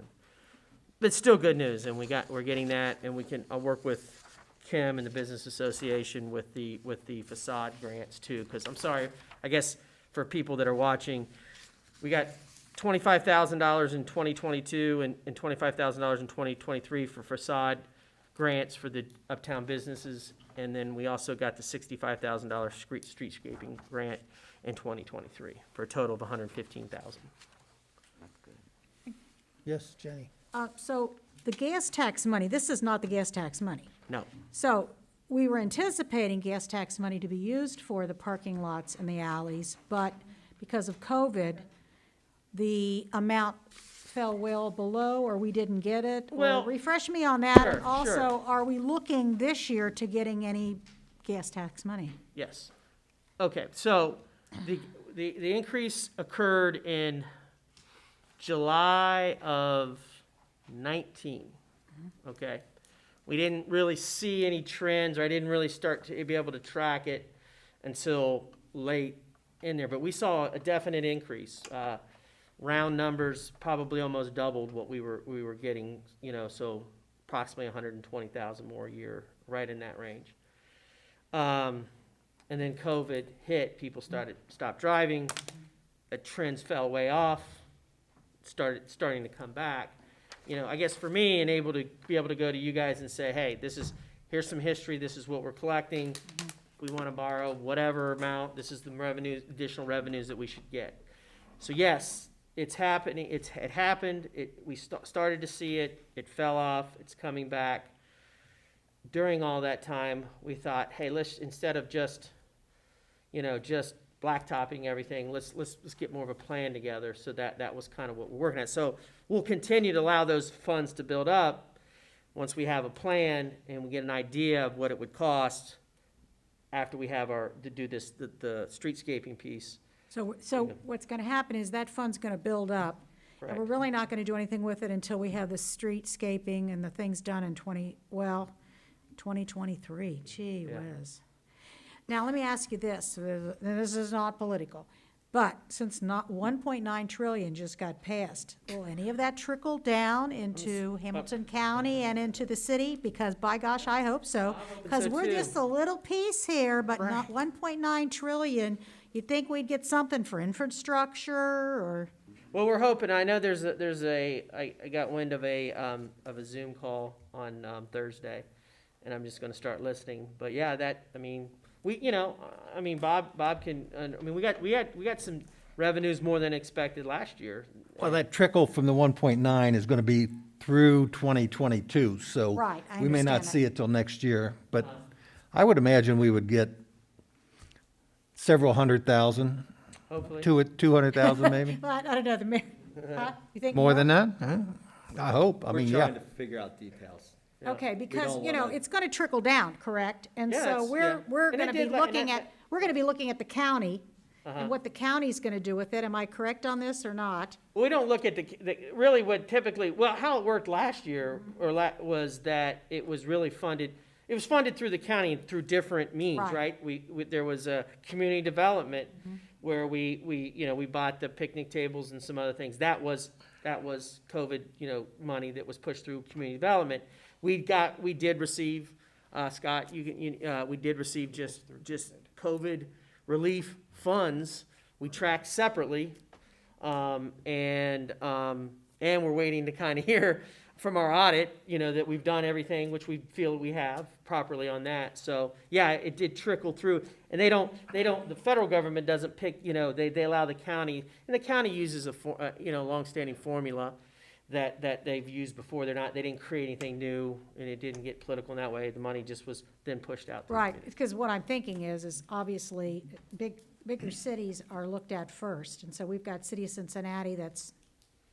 But it's still good news, and we're getting that, and I'll work with Kim and the Business Association with the Facade grants too. Because I'm sorry, I guess for people that are watching, we got $25,000 in 2022 and $25,000 in 2023 for Facade grants for the uptown businesses, and then we also got the $65,000 streetscaping grant in 2023 for a total of $115,000. Yes, Jenny. So the gas tax money, this is not the gas tax money. No, So we were anticipating gas tax money to be used for the parking lots and the alleys, but because of COVID, the amount fell well below, or we didn't get it? Well, Or refresh me on that. sure, And also, are we looking this year to getting any gas tax money? yes. Okay, so the increase occurred in July of 19, okay? We didn't really see any trends, or I didn't really start to be able to track it until late in there. But we saw a definite increase. Round numbers, probably almost doubled what we were getting, so approximately 120,000 more a year, right in that range. And then COVID hit, people stopped driving, the trends fell way off, starting to come back. I guess for me, and be able to go to you guys and say, hey, here's some history, this is what we're collecting, we want to borrow whatever amount, this is the additional revenues that we should get. So yes, it's happening, it happened, we started to see it, it fell off, it's coming back. During all that time, we thought, hey, let's, instead of just blacktopping everything, let's get more of a plan together. So that was kind of what we're working at. So we'll continue to allow those funds to build up once we have a plan and we get an idea of what it would cost after we have the streetscaping piece. So what's going to happen is that fund's going to build up. And we're Correct. really not going to do anything with it until we have the streetscaping and the things done in 2023. Gee Yeah. whiz. Now, let me ask you this. This is not political. But since not 1.9 trillion just got passed, will any of that trickle down into Hamilton County and into the city? Because by gosh, I hope so. Because so, we're too. just a little piece here, but not 1.9 trillion. You'd think we'd get something for infrastructure or, Well, we're hoping, I know I got wind of a Zoom call on Thursday, and I'm just gonna start listening. But yeah, Bob can, we got some revenues more than expected last year. Well, that trickle from the 1.9 is going to be through 2022, so Right, I we may not understand that. see it till next year. But I would imagine we would get several hundred thousand, Hopefully. 200,000 maybe? Well, I don't know, the mayor, huh? You think More than that? Huh? I hope. I mean, We're yeah. trying to figure out details. Okay, because, don't you know, wanna- it's gonna trickle down, correct? And Yeah, so it's- yeah. we're And it gonna be did, and looking that- at, we're gonna be looking at the county Uh-huh. and what the county's gonna do with it. Am I correct on this or not? We don't look at really what typically, well, how it worked last year, was that it was really funded, it was funded through the county and through different means, Right. right? There was a community development where we bought the picnic tables and some other things. That was COVID, money that was pushed through community development. We did receive, Scott, we did receive just COVID relief funds. We tracked separately. And we're waiting to kind of hear from our audit, that we've done everything, which we feel we have properly on that. So, yeah, it did trickle through. And the federal government doesn't pick, they allow the county, and the county uses a longstanding formula that they've used before. They didn't create anything new, and it didn't get political in that way. The money just was then pushed out. to the Right, community. because what I'm thinking is obviously, bigger cities are looked at first. And so we've got City of Cincinnati that's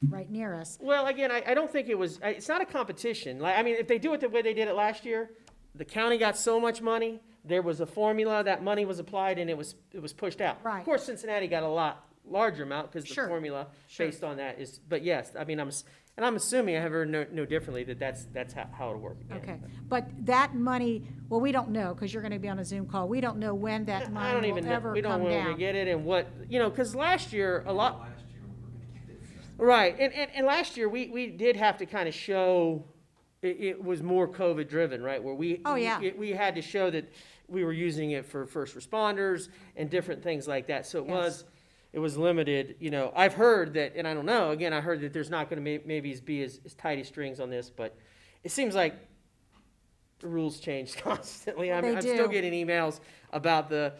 right near us. Well, again, I don't think it's not a competition. If they do it the way they did it last year, the county got so much money, there was a formula, that money was applied, and it was pushed out. Right. Of course, Cincinnati got a lot larger amount, because the Sure. formula Sure. based on that is, but yes, I'm assuming, I have heard no differently, that's how it'll work again. Okay, but that money, well, we don't know, because you're gonna be on a Zoom call. We don't know when that I don't money even will know, ever we don't come know when we down. get it and what, because last year, a lot. Right, and last year, we did have to kind of show, it was more COVID driven, right? Where Oh, yeah. we had to show that we were using it for first responders and different things like that. So it was limited, I've heard that, and I don't know, again, I heard that there's not going to maybe be as tight as strings on this, but it seems like the rules change constantly. They I'm still do. getting emails about the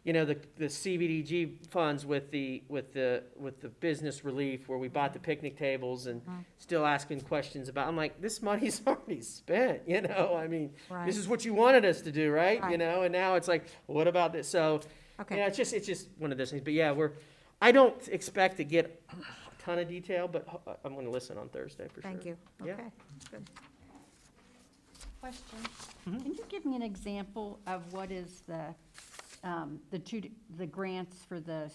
CBDG funds with the business relief, where we bought the picnic tables, and still asking questions about, I'm like, this money's already spent, Right. this is what you wanted us to do, right? Right. And now it's like, what about this? So, Okay. it's just one of those things. But yeah, I don't expect to get a ton of detail, but I'm going to listen on Thursday for sure. Thank you. Yeah. Okay, good. Question. Can you give me an example of what is the grants for the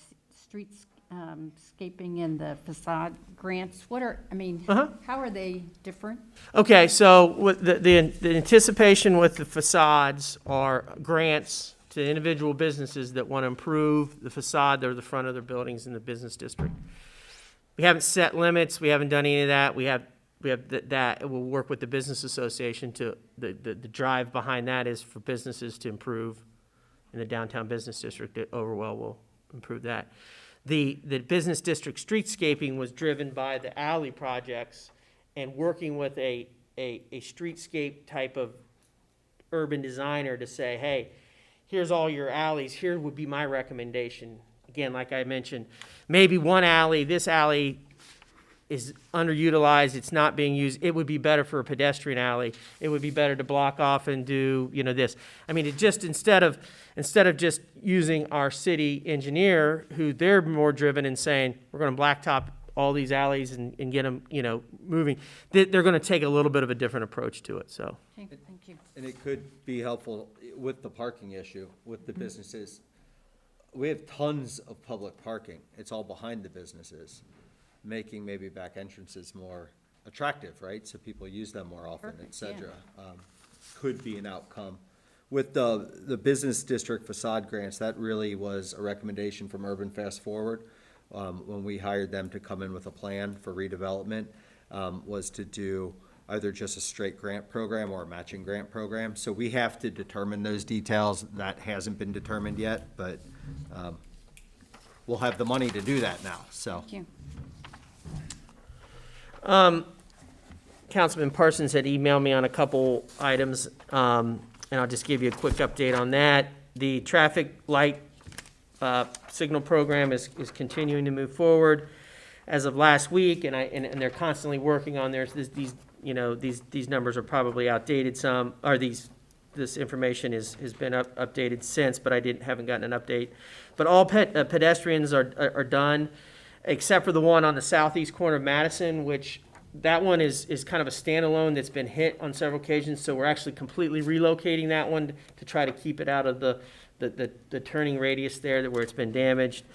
streetscaping and the facade grants? How are they different? Okay, so with the anticipation with the facades are grants to individual businesses that want to improve the facade or the front of their buildings in the business district. We haven't set limits. We haven't done any of that. We have that. We'll work with the business association to, the drive behind that is for businesses to improve in the downtown business district. Overwell will improve that. The business district streetscaping was driven by the alley projects and working with a streetscape type of urban designer to say, hey, here's all your alleys. Here would be my recommendation. Again, like I mentioned, maybe one alley, this alley is underutilized, it's not being used. It would be better for a pedestrian alley. It would be better to block off and do, this. It just, instead of just using our city engineer, who they're more driven in saying, we're gonna blacktop all these alleys and get them, moving, they're gonna take a little bit of a different approach to it, so. Okay, thank you. And it could be helpful with the parking issue, with the businesses. We have tons of public parking. It's all behind the businesses, making maybe back entrances more attractive, right? So people use them more often, et Perfect, cetera. Could be an outcome. With the business district facade grants, that really was a recommendation from Urban Fast Forward. When we hired them to come in with a plan for redevelopment, was to do either just a straight grant program or a matching grant program. So we have to determine those details. That hasn't been determined yet, but we'll have the money to do that now, so. Thank you. Councilman Parsons had emailed me on a couple items, and I'll just give you a quick update on that. The traffic light signal program is continuing to move forward as of last week, and they're constantly working on these, you know, these numbers are probably outdated some, or this information has been updated since, but haven't gotten an update. But all pedestrians are done, except for the one on the southeast corner of Madison, which that one is kind of a standalone that's been hit on several occasions, so we're actually completely relocating that one to try to keep it out of the turning radius there where it's been damaged.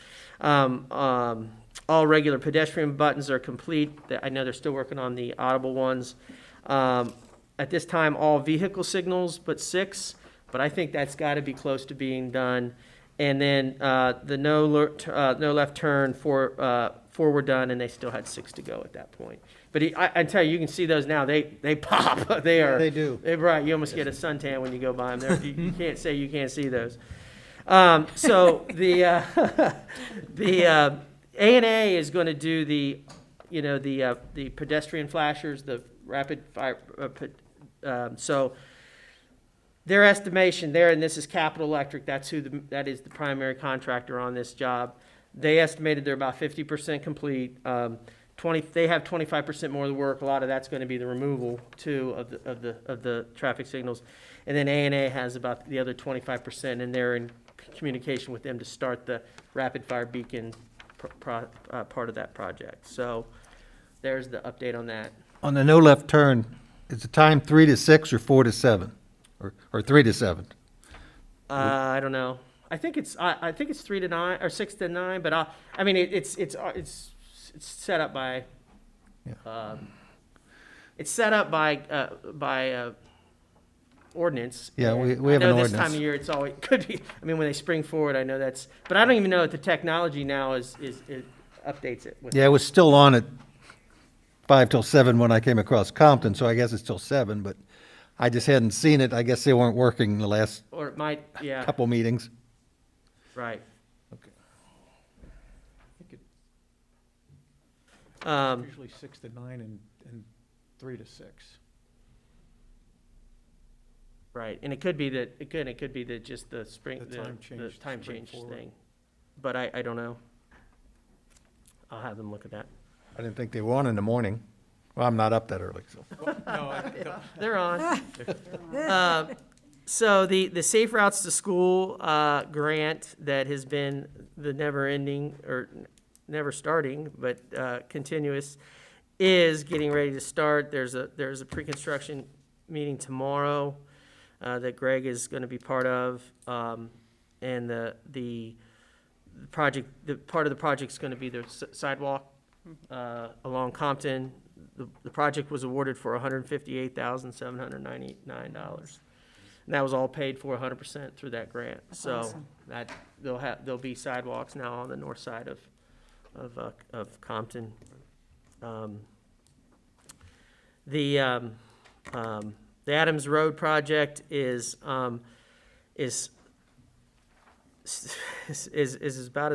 All regular pedestrian buttons are complete. I know they're still working on the audible ones. At this time, all vehicle signals but 6, but I think that's got to be close to being done. And then the no left turn, 4 were done, and they still had 6 to go at that point. But I tell you can see those now. They pop. They are. They do. They're bright. You almost get a suntan when you go by them. You can't say you can't see those. So the A&A is going to do the pedestrian flashers, the rapid fire. So their estimation there, and this is Capital Electric. That is the primary contractor on this job. They estimated they're about 50% complete. They have 25% more of the work. A lot of that's going to be the removal too of the traffic signals, and then A&A has about the other 25%, and they're in communication with them to start the rapid fire beacon part of that project. So there's the update on that. On the no left turn, is the time 3 to 6 or 4 to 7? Or 3 to 7? I don't know. I think it's 3 to 9 or 6 to 9, but I mean it's set up by it's set up by ordinance. Yeah, we I have an know this ordinance. time of year it's always could be. I mean when they spring forward, I know that's. But I don't even know if the technology now it updates it. Yeah, it was still on at 5 till 7 when I came across Compton, so I guess it's till 7, but I just hadn't seen it. I guess they weren't working the last Or it might, yeah, couple meetings. right. Usually 6 to 9 and 3 to 6. Right, and it could be that just the spring, The time change, the time spring change forward. thing, but I don't know. I'll have them look at that. I didn't think they were on in the morning. Well, I'm not up that early, so. They're on. So the Safe Routes to School grant that has been the never-ending or never starting, but continuous, is getting ready to start. There's a pre-construction meeting tomorrow that Greg is going to be part of, and the part of the project is going to be the sidewalk along Compton. The project was awarded for $158,799, and that was all paid for 100% through that grant. So awesome. that there'll be sidewalks now on the north side of Compton. The Adams Road project is about as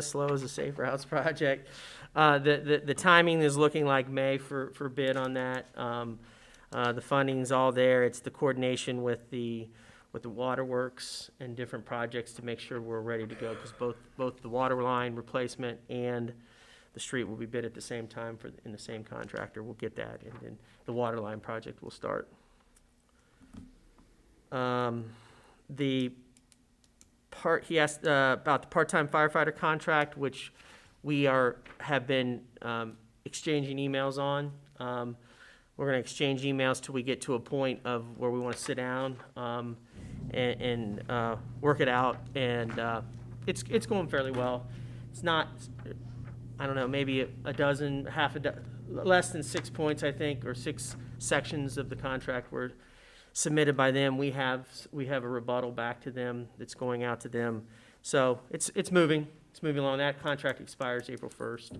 slow as the Safe Routes project. The timing is looking like May for bid on that. The funding's all there. It's the coordination with the waterworks and different projects to make sure we're ready to go, because both the water line replacement and the street will be bid at the same time in the same contractor. We'll get that, and then the water line project will start. The part he asked about the part-time firefighter contract, which we have been exchanging emails on. We're going to exchange emails till we get to a point of where we want to sit down and work it out. And it's going fairly well. It's not, I don't know, maybe a dozen, less than 6 points, I think, or 6 sections of the contract were submitted by them. We have a rebuttal back to them that's going out to them. So it's moving. It's moving along. That contract expires April 1st.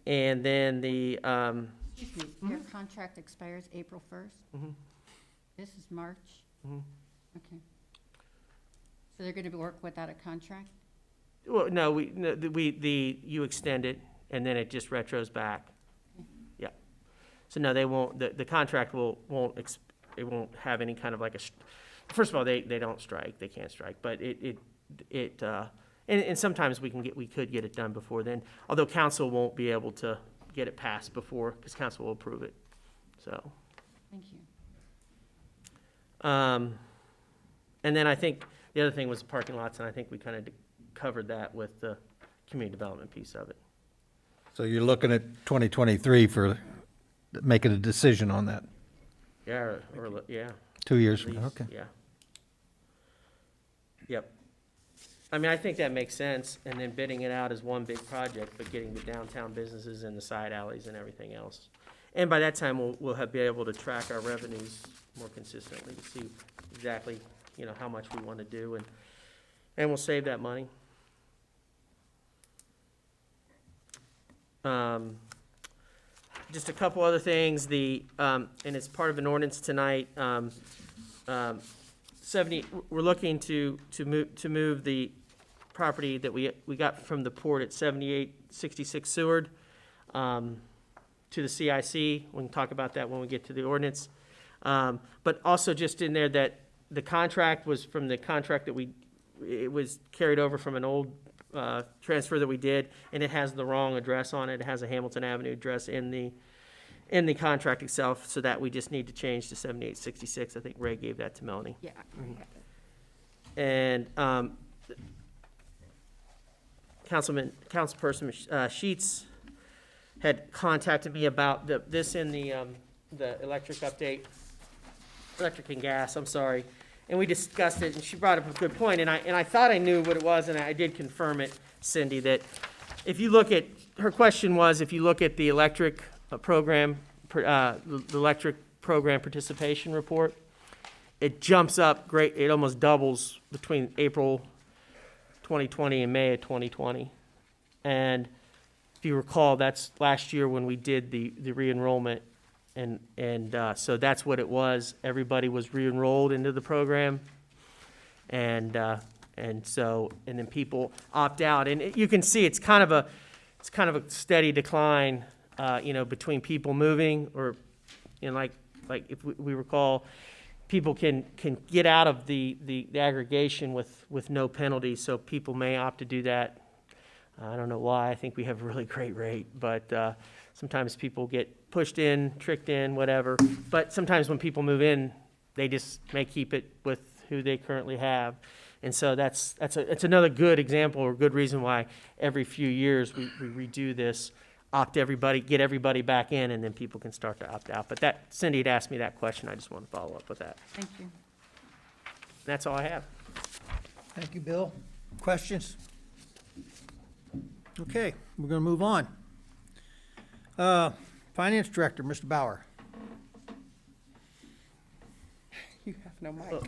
And then the, Excuse me, your contract expires April 1st? This is March? Okay. So they're going to work without a contract? Well, no, you extend it, and then it just retros back. Yeah. So no, they won't, the contract won't have any kind of like first of all, they don't strike, they can't strike, but and sometimes we could get it done before then, although council won't be able to get it passed before, because council will approve it, so. Thank you. And then I think the other thing was parking lots, and I think we kind of covered that with the community development piece of it. So you're looking at 2023 for making a decision on that, Yeah, yeah. 2 years At from now, least, okay. yeah. Yep. I mean, I think that makes sense, and then bidding it out as one big project, but getting the downtown businesses and the side alleys and everything else. And by that time, we'll be able to track our revenues more consistently to see exactly, how much we want to do, and we'll save that money. Just a couple other things, and it's part of an ordinance tonight, 70, we're looking to move the property that we got from the port at 7866 Seward, to the CIC. We can talk about that when we get to the ordinance. But also just in there that the contract was from the contract that it was carried over from an old transfer that we did, and it has the wrong address on it. It has a Hamilton Avenue address in the contract itself, so that we just need to change to 7866. I think Ray gave that to Melanie. Yeah. And Councilperson Sheets had contacted me about this in the electric update, electric and gas, I'm sorry. And we discussed it, and she brought up a good point, and I thought I knew what it was, and I did confirm it, Cindy, that if you look at, her question was, if you look at the electric program, the electric program participation report, it jumps up great, it almost doubles between April 2020 and May of 2020. And if you recall, that's last year when we did the re-enrollment, and so that's what it was. Everybody was re-enrolled into the program, and then people opt out, and you can see it's kind of a steady decline, between people moving, or like if we recall, people can get out of the aggregation with no penalty, so people may opt to do that. I don't know why. I think we have a really great rate, but sometimes people get pushed in, tricked in, whatever. But sometimes when people move in, they just may keep it with who they currently have. And so it's another good example or good reason why every few years we redo this, get everybody back in, and then people can start to opt out. But Cindy had asked me that question. I just want to follow up with that. Thank you. That's all I have. Thank you, Bill. Questions? Okay, we're going to move on. Finance Director, Mr. Bauer. You have no mic.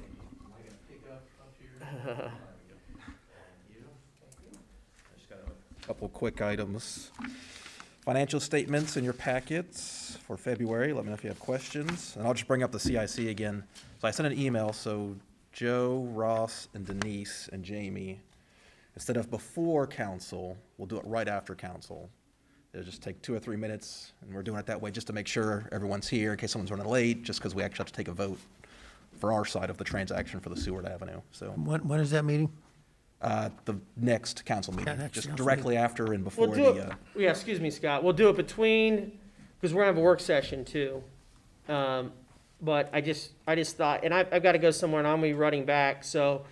Couple quick items. Financial statements in your packets for February. Let me know if you have questions. And I'll just bring up the CIC again. So I sent an email, so Joe, Ross, and Denise, and Jamie, instead of before council, we'll do it right after council. It'll just take 2 or 3 minutes, and we're doing it that way just to make sure everyone's here in case someone's running late, just because we actually have to take a vote for our side of the transaction for the Seward Avenue. So When is that meeting? the next council meeting, next just council directly after and before We'll do the, it, excuse me, Scott, we'll do it between, because we're gonna have a work session too. But I just thought, and I've got to go somewhere and I'm gonna be running back, so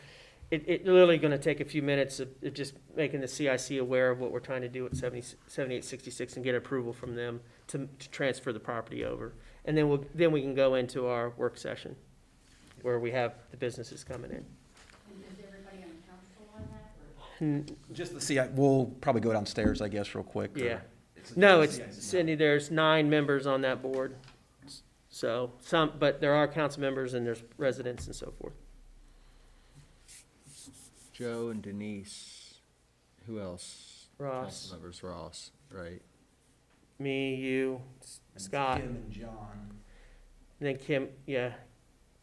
it literally gonna take a few minutes of just making the CIC aware of what we're trying to do at 7866 and get approval from them to transfer the property over. And then we can go into our work session where we have the businesses coming in. Is everybody on council on that, or? just the CI, we'll probably go downstairs, I guess, real quick. or- Yeah. No, it's, Cindy, there's 9 members on that board. So but there are council members and there's residents and so forth. Joe and Denise, who else? Ross, Council members, Ross, right? me, you, Scott, Kim and John. and then Kim, yeah.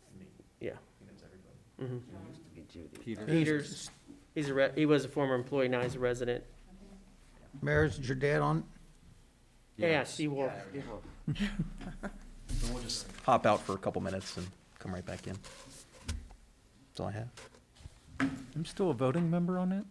and me. Yeah. I think that's everybody. Mhm. Used to be Judy. Peter? Peters, He was a former employee, now he's a resident. Mayor, is your dad on? Yeah, Steve Wolf. We'll just hop out for a couple minutes and come right back in. That's all I have. I'm still a voting member on it?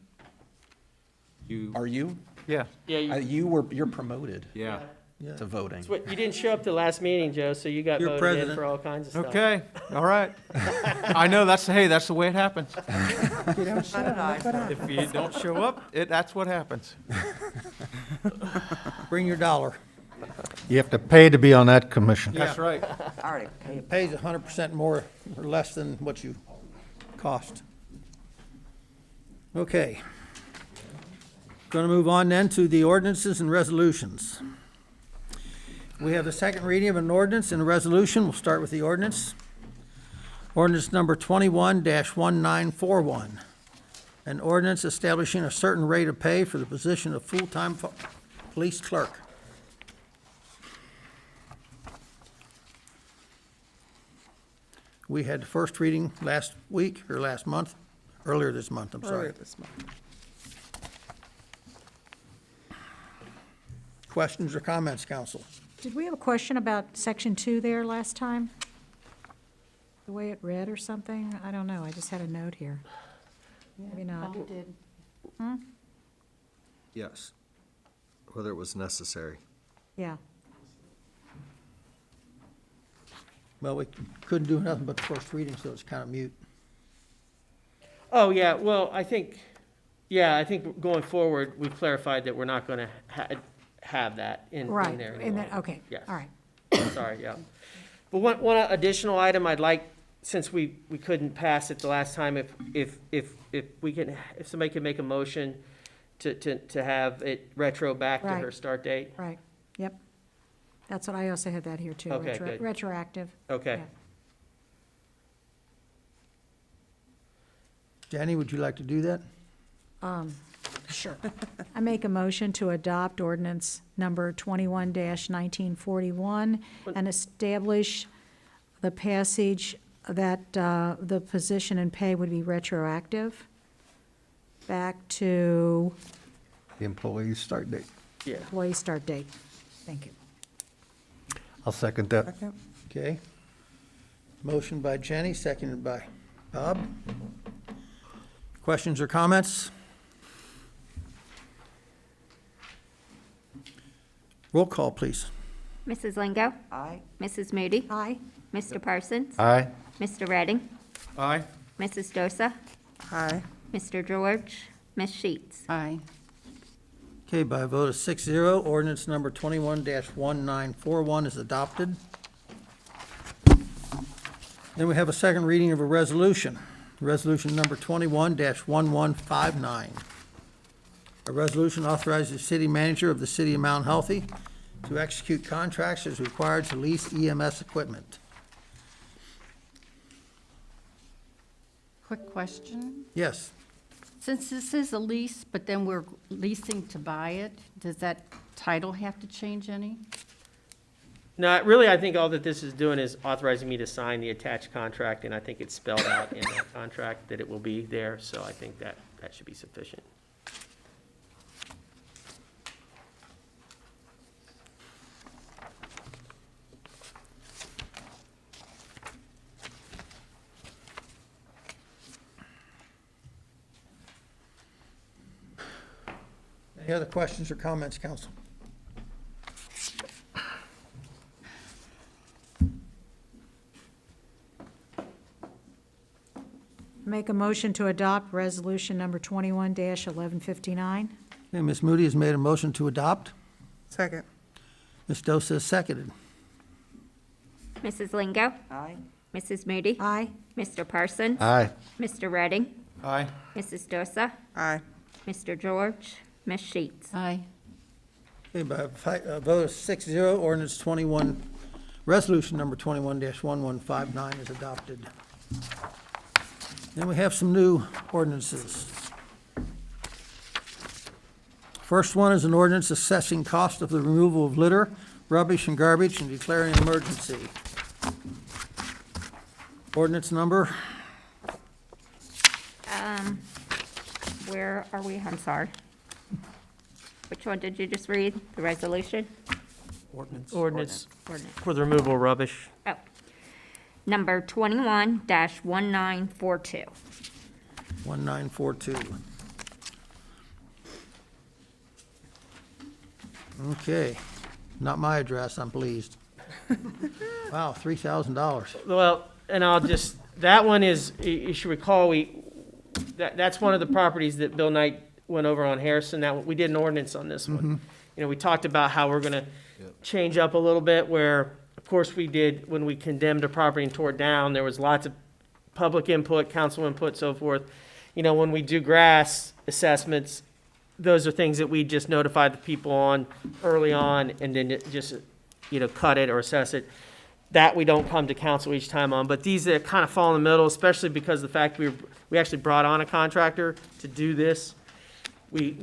Are you? Yeah. Yeah, You're promoted Yeah. Yeah. to voting. you didn't show up to the last meeting, Joe, so you got You're voted in president. for all kinds of stuff. Okay, all right. I know, that's the way it happens. If you don't show up, that's what happens. Bring your dollar. You have to pay to be on that commission. That's right. I already paid. It pays 100% more or less than what you cost. Okay. Going to move on then to the ordinances and resolutions. We have the second reading of an ordinance and a resolution. We'll start with the ordinance. Ordinance number 21-1941. An ordinance establishing a certain rate of pay for the position of full-time police clerk. We had the first reading last week, or last month, earlier this month, I'm sorry. Earlier this month. Questions or comments, council? Did we have a question about section 2 there last time? The way it read or something? I don't know, I just had a note here. Maybe not. Bob did. Yes. Whether it was necessary. Yeah, Well, we couldn't do nothing but the first reading, so it's kind of mute. Oh, yeah, well, I think going forward, we've clarified that we're not gonna have that in right, there and anymore. then, okay, Yes. all right. Sorry, yeah. But one additional item I'd like, since we couldn't pass it the last time, if somebody could make a motion to have it retro back to her Right. start date. Right, yep. That's what I also had that here too. Okay, good. Retroactive. Okay. Yeah. Jenny, would you like to do that? Sure. I make a motion to adopt ordinance number 21-1941 and establish the passage that the position and pay would be retroactive back to The employee's start date. Yeah. employee start date. Thank you. I'll second that. Second. Okay. Motion by Jenny, seconded by Bob. Questions or comments? Roll call, please. Mrs. Lingo, Aye. Mrs. Moody, Aye. Mr. Parsons, Aye. Mr. Redding, Aye. Mrs. Dosa, Aye. Mr. George, Ms. Sheets. Aye. Okay, by a vote of 6-0, ordinance number 21-1941 is adopted. Then we have a second reading of a resolution, resolution number 21-1159. A resolution authorizes the city manager of the city of Mount Healthy to execute contracts as required to lease EMS equipment. Quick question. Yes, Since this is a lease, but then we're leasing to buy it, does that title have to change any? No, really, I think all that this is doing is authorizing me to sign the attached contract, and I think it's spelled out in that contract that it will be there, so I think that should be sufficient. any other questions or comments, council? Make a motion to adopt resolution number 21-1159. Okay, Ms. Moody has made a motion to adopt. Second. Ms. Dosa has seconded. Mrs. Lingo, Aye. Mrs. Moody, Aye. Mr. Parsons, Aye. Mr. Redding, Aye. Mrs. Dosa, Aye. Mr. George, Ms. Sheets. Aye. Okay, by a vote of 6-0, ordinance 21, resolution number 21-1159 is adopted. Then we have some new ordinances. First one is an ordinance assessing cost of the removal of litter, rubbish, and garbage and declaring an emergency. Ordinance number, Where are we? I'm sorry. Which one did you just read? The resolution? Ordinance. Ordinance Ordinance. for the removal of rubbish. Oh. Number 21-1942. 1942. Okay, not my address, I'm pleased. Wow, $3,000. Well, and I'll just, that one is, you should recall, that's one of the properties that Bill Knight went over on Harrison. That, we did an ordinance on this one. You know, we talked about how we're gonna change up a little bit where, of course, we did, when we condemned a property and tore it down, there was lots of public input, council input, so forth. You know, when we do grass assessments, those are things that we just notified the people on early on and then just, you know, cut it or assess it. That we don't come to council each time on, but these that kind of fall in the middle, especially because of the fact we actually brought on a contractor to do this. We,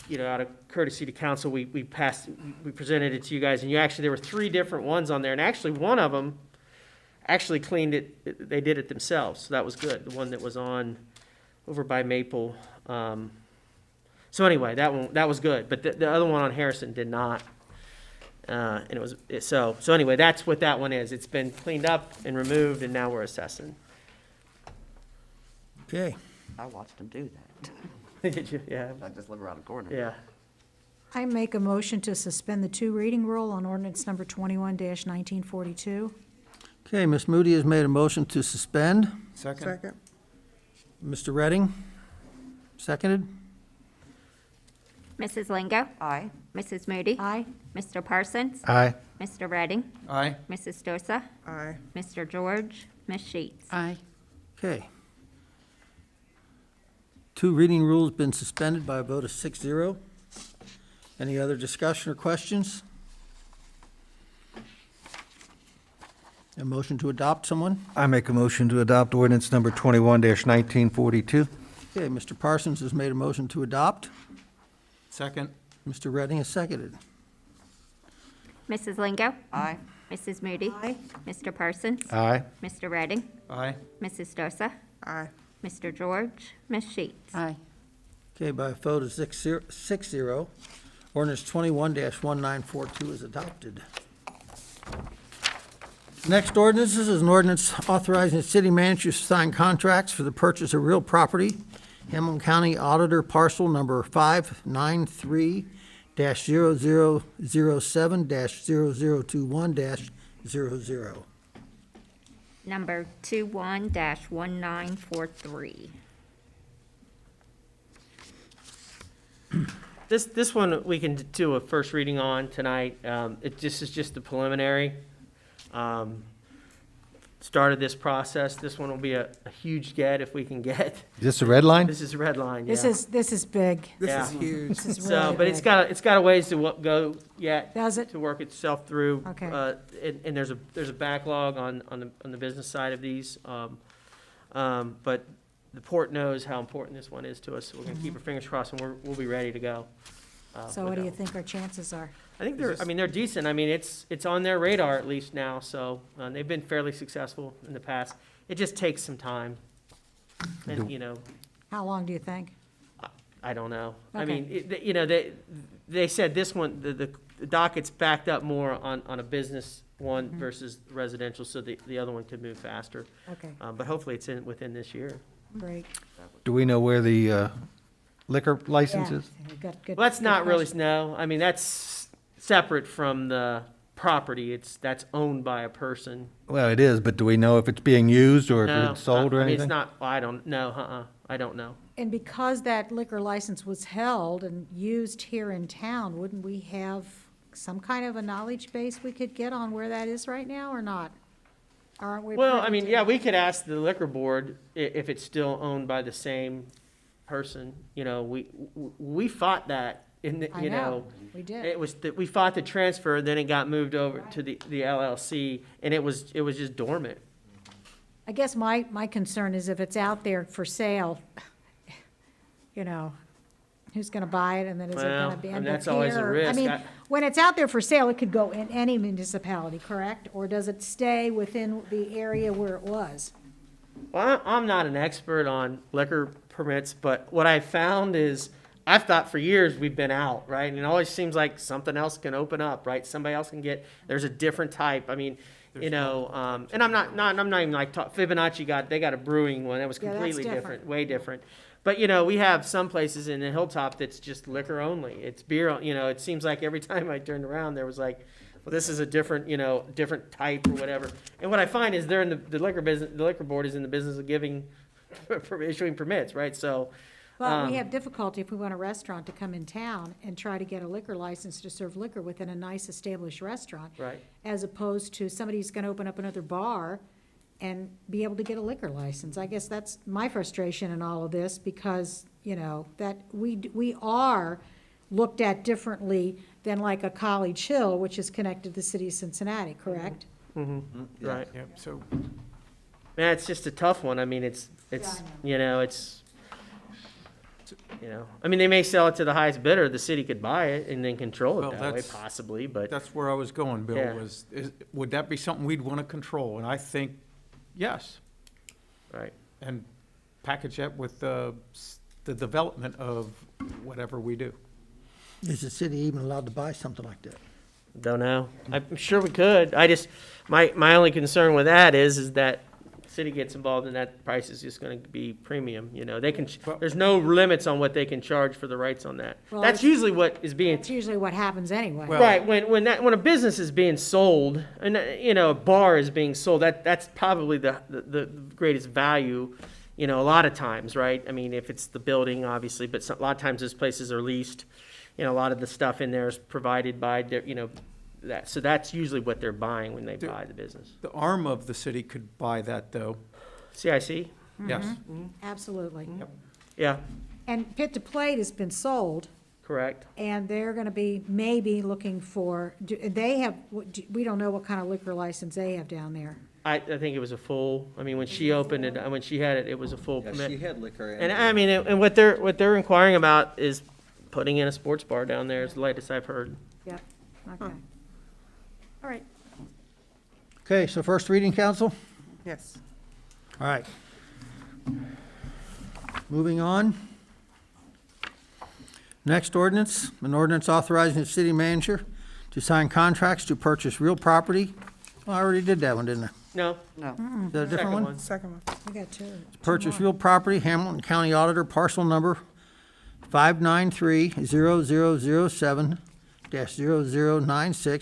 you know, out of courtesy to council, we presented it to you guys, and there were 3 different ones on there, and actually one of them actually cleaned it, they did it themselves, so that was good, the one that was on, over by Maple. So anyway, that was good, but the other one on Harrison did not. And so anyway, that's what that one is. It's been cleaned up and removed, and now we're assessing. Okay, I watched him do that. Did you? Yeah, I just live around the corner. yeah. I make a motion to suspend the 2 reading rule on ordinance number 21-1942. okay, Ms. Moody has made a motion to suspend. Second. Mr. Redding, seconded. Mrs. Lingo? Aye. Mrs. Moody? Aye. Mr. Parsons? Aye. Mr. Redding? Aye. Mrs. Stosa? Aye. Mr. George? Ms. Sheets? Aye. Okay. 2 reading rules been suspended by a vote of 6-0. Any other discussion or questions? A motion to adopt, someone? I make a motion to adopt ordinance number 21-1942. Okay, Mr. Parsons has made a motion to adopt. Second. Mr. Redding has seconded. Mrs. Lingo? Aye. Mrs. Moody? Aye. Mr. Parsons? Aye. Mr. Redding? Aye. Mrs. Stosa? Aye. Mr. George? Ms. Sheets? Aye. Okay, by a vote of 6-0, ordinance 21-1942 is adopted. Next ordinance is an ordinance authorizing the city manager to sign contracts for the purchase of real property, Hamilton County Auditor Parcel Number 593-0007-0021-00. Number 21-1943. This one, we can do a first reading on tonight. This is just the preliminary. Started this process. This one will be a huge get if we can get. Is this a red line? This is red line, yeah. This is big. This Yeah. is huge. This is So, really but it's big. got a ways to go yet. Does it? To work itself through. Okay. And there's a backlog on the business side of these. But the port knows how important this one is to us, so we're gonna keep our fingers crossed, and we'll be ready to go. So with what do that you one. think our chances are? I think they're decent. I mean, it's on their radar at least now, so, they've been fairly successful in the past. It just takes some time. And, you know, How long do you think? I don't know. I Okay. mean, you know, they said this one, the docket's backed up more on a business one versus residential, so the other one could move faster. Okay, But hopefully it's within this year. great. Do we know where the liquor license Yeah, is? good. Well, that's good not really, question. no, I mean, that's separate from the property. That's owned by a person. Well, it is, but do we know if it's being used or if No, it's sold or I mean, anything? it's not, I don't know, I don't know. And because that liquor license was held and used here in town, wouldn't we have some kind of a knowledge base we could get on where that is right now, or not? Aren't we? Well, I privy mean, to- yeah, we could ask the liquor board if it's still owned by the same person. You know, we fought that in the, I you know. know, we did. It was, we fought the transfer, then it got moved over to the LLC, and it was just dormant. I guess my concern is if it's out there for sale, you know, who's gonna buy it, and then is it Well, gonna be and end up that's always a here? risk. I mean, when it's out there for sale, it could go in any municipality, correct? Or does it stay within the area where it was? Well, I'm not an expert on liquor permits, but what I found is, I've thought for years we've been out, right? And it always seems like something else can open up, right? Somebody else can get, there's a different type. I mean, and I'm not even like, Fibonacci they got a brewing one that was Yeah, that's completely different. different, way different. But, we have some places in the Hilltop that's just liquor only. It's beer, it seems like every time I turned around, there was like, well, this is a different, different type or whatever. And what I find is they're in the liquor business, the liquor board is in the business of issuing permits, right? So, But we have difficulty if we want a restaurant to come in town and try to get a liquor license to serve liquor within a nice established restaurant. Right. As opposed to somebody's gonna open up another bar and be able to get a liquor license. I guess that's my frustration in all of this, because, that we are looked at differently than like a College Hill, which is connected to the city of Cincinnati, correct? right. Yep, so Man, it's just a tough one. I mean, it's, I mean, they may sell it to the highest bidder, the city could buy it and then control Well, it that way, that's- possibly, but, that's where I was going, Bill, Yeah. would that be something we'd want to control? And I think, yes, right. and package that with the development of whatever we do. Is the city even allowed to buy something like that? Don't know. I'm sure we could. My only concern with that is that city gets involved and that price is just gonna be premium, they can, there's no limits on what they can charge for the rights on that. Well, That's it's- usually what is being, That's usually what happens anyway. Well- right, when a business is being sold, and, a bar is being sold, that's probably the greatest value, a lot of times, right? I mean, if it's the building, obviously, but a lot of times those places are leased, a lot of the stuff in there is provided by, so that's usually what they're buying when they buy the business. The arm of the city could buy that, though. CIC? Yes. Absolutely. Yeah, And Pit to Plate has been sold, correct. and they're gonna be maybe looking for, we don't know what kind of liquor license they have down there. I think it was a full, I mean, when she opened it, when she had it, it was a full Yeah, she permit. had liquor. And I mean, and what they're inquiring about is putting in a sports bar down there, is the latest I've heard. Yep, okay. All right. Okay, so first reading, council? Yes. All right. Moving on. Next ordinance, an ordinance authorizing the city manager to sign contracts to purchase real property. Well, I already did that one, didn't I? No, No. Is that a different second one? one. Second one. We got two. Purchase real property, Hamilton County Auditor, parcel number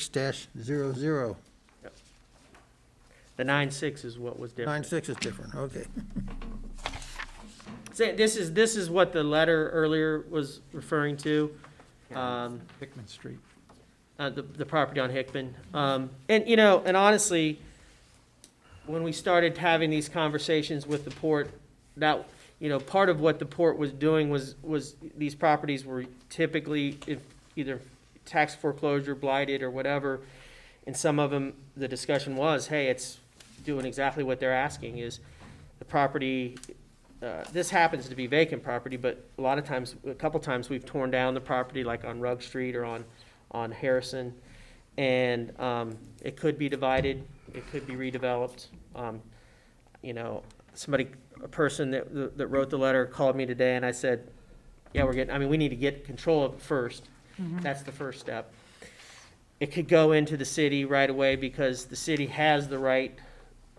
593-0007-0096-00. The 9.6 is what was different. 96 is different, okay. So this is what the letter earlier was referring to. Hickman Street. The property on Hickman. And honestly, when we started having these conversations with the port, that, part of what the port was doing was these properties were typically either tax foreclosure, blighted, or whatever. And some of them, the discussion was, hey, it's doing exactly what they're asking, is the property, this happens to be vacant property, but a couple times we've torn down the property, like on Rugg Street or on Harrison, and it could be divided, it could be redeveloped. A person that wrote the letter called me today, and I said, yeah, we need to get control of it first. That's the first step. It could go into the city right away, because the city has the right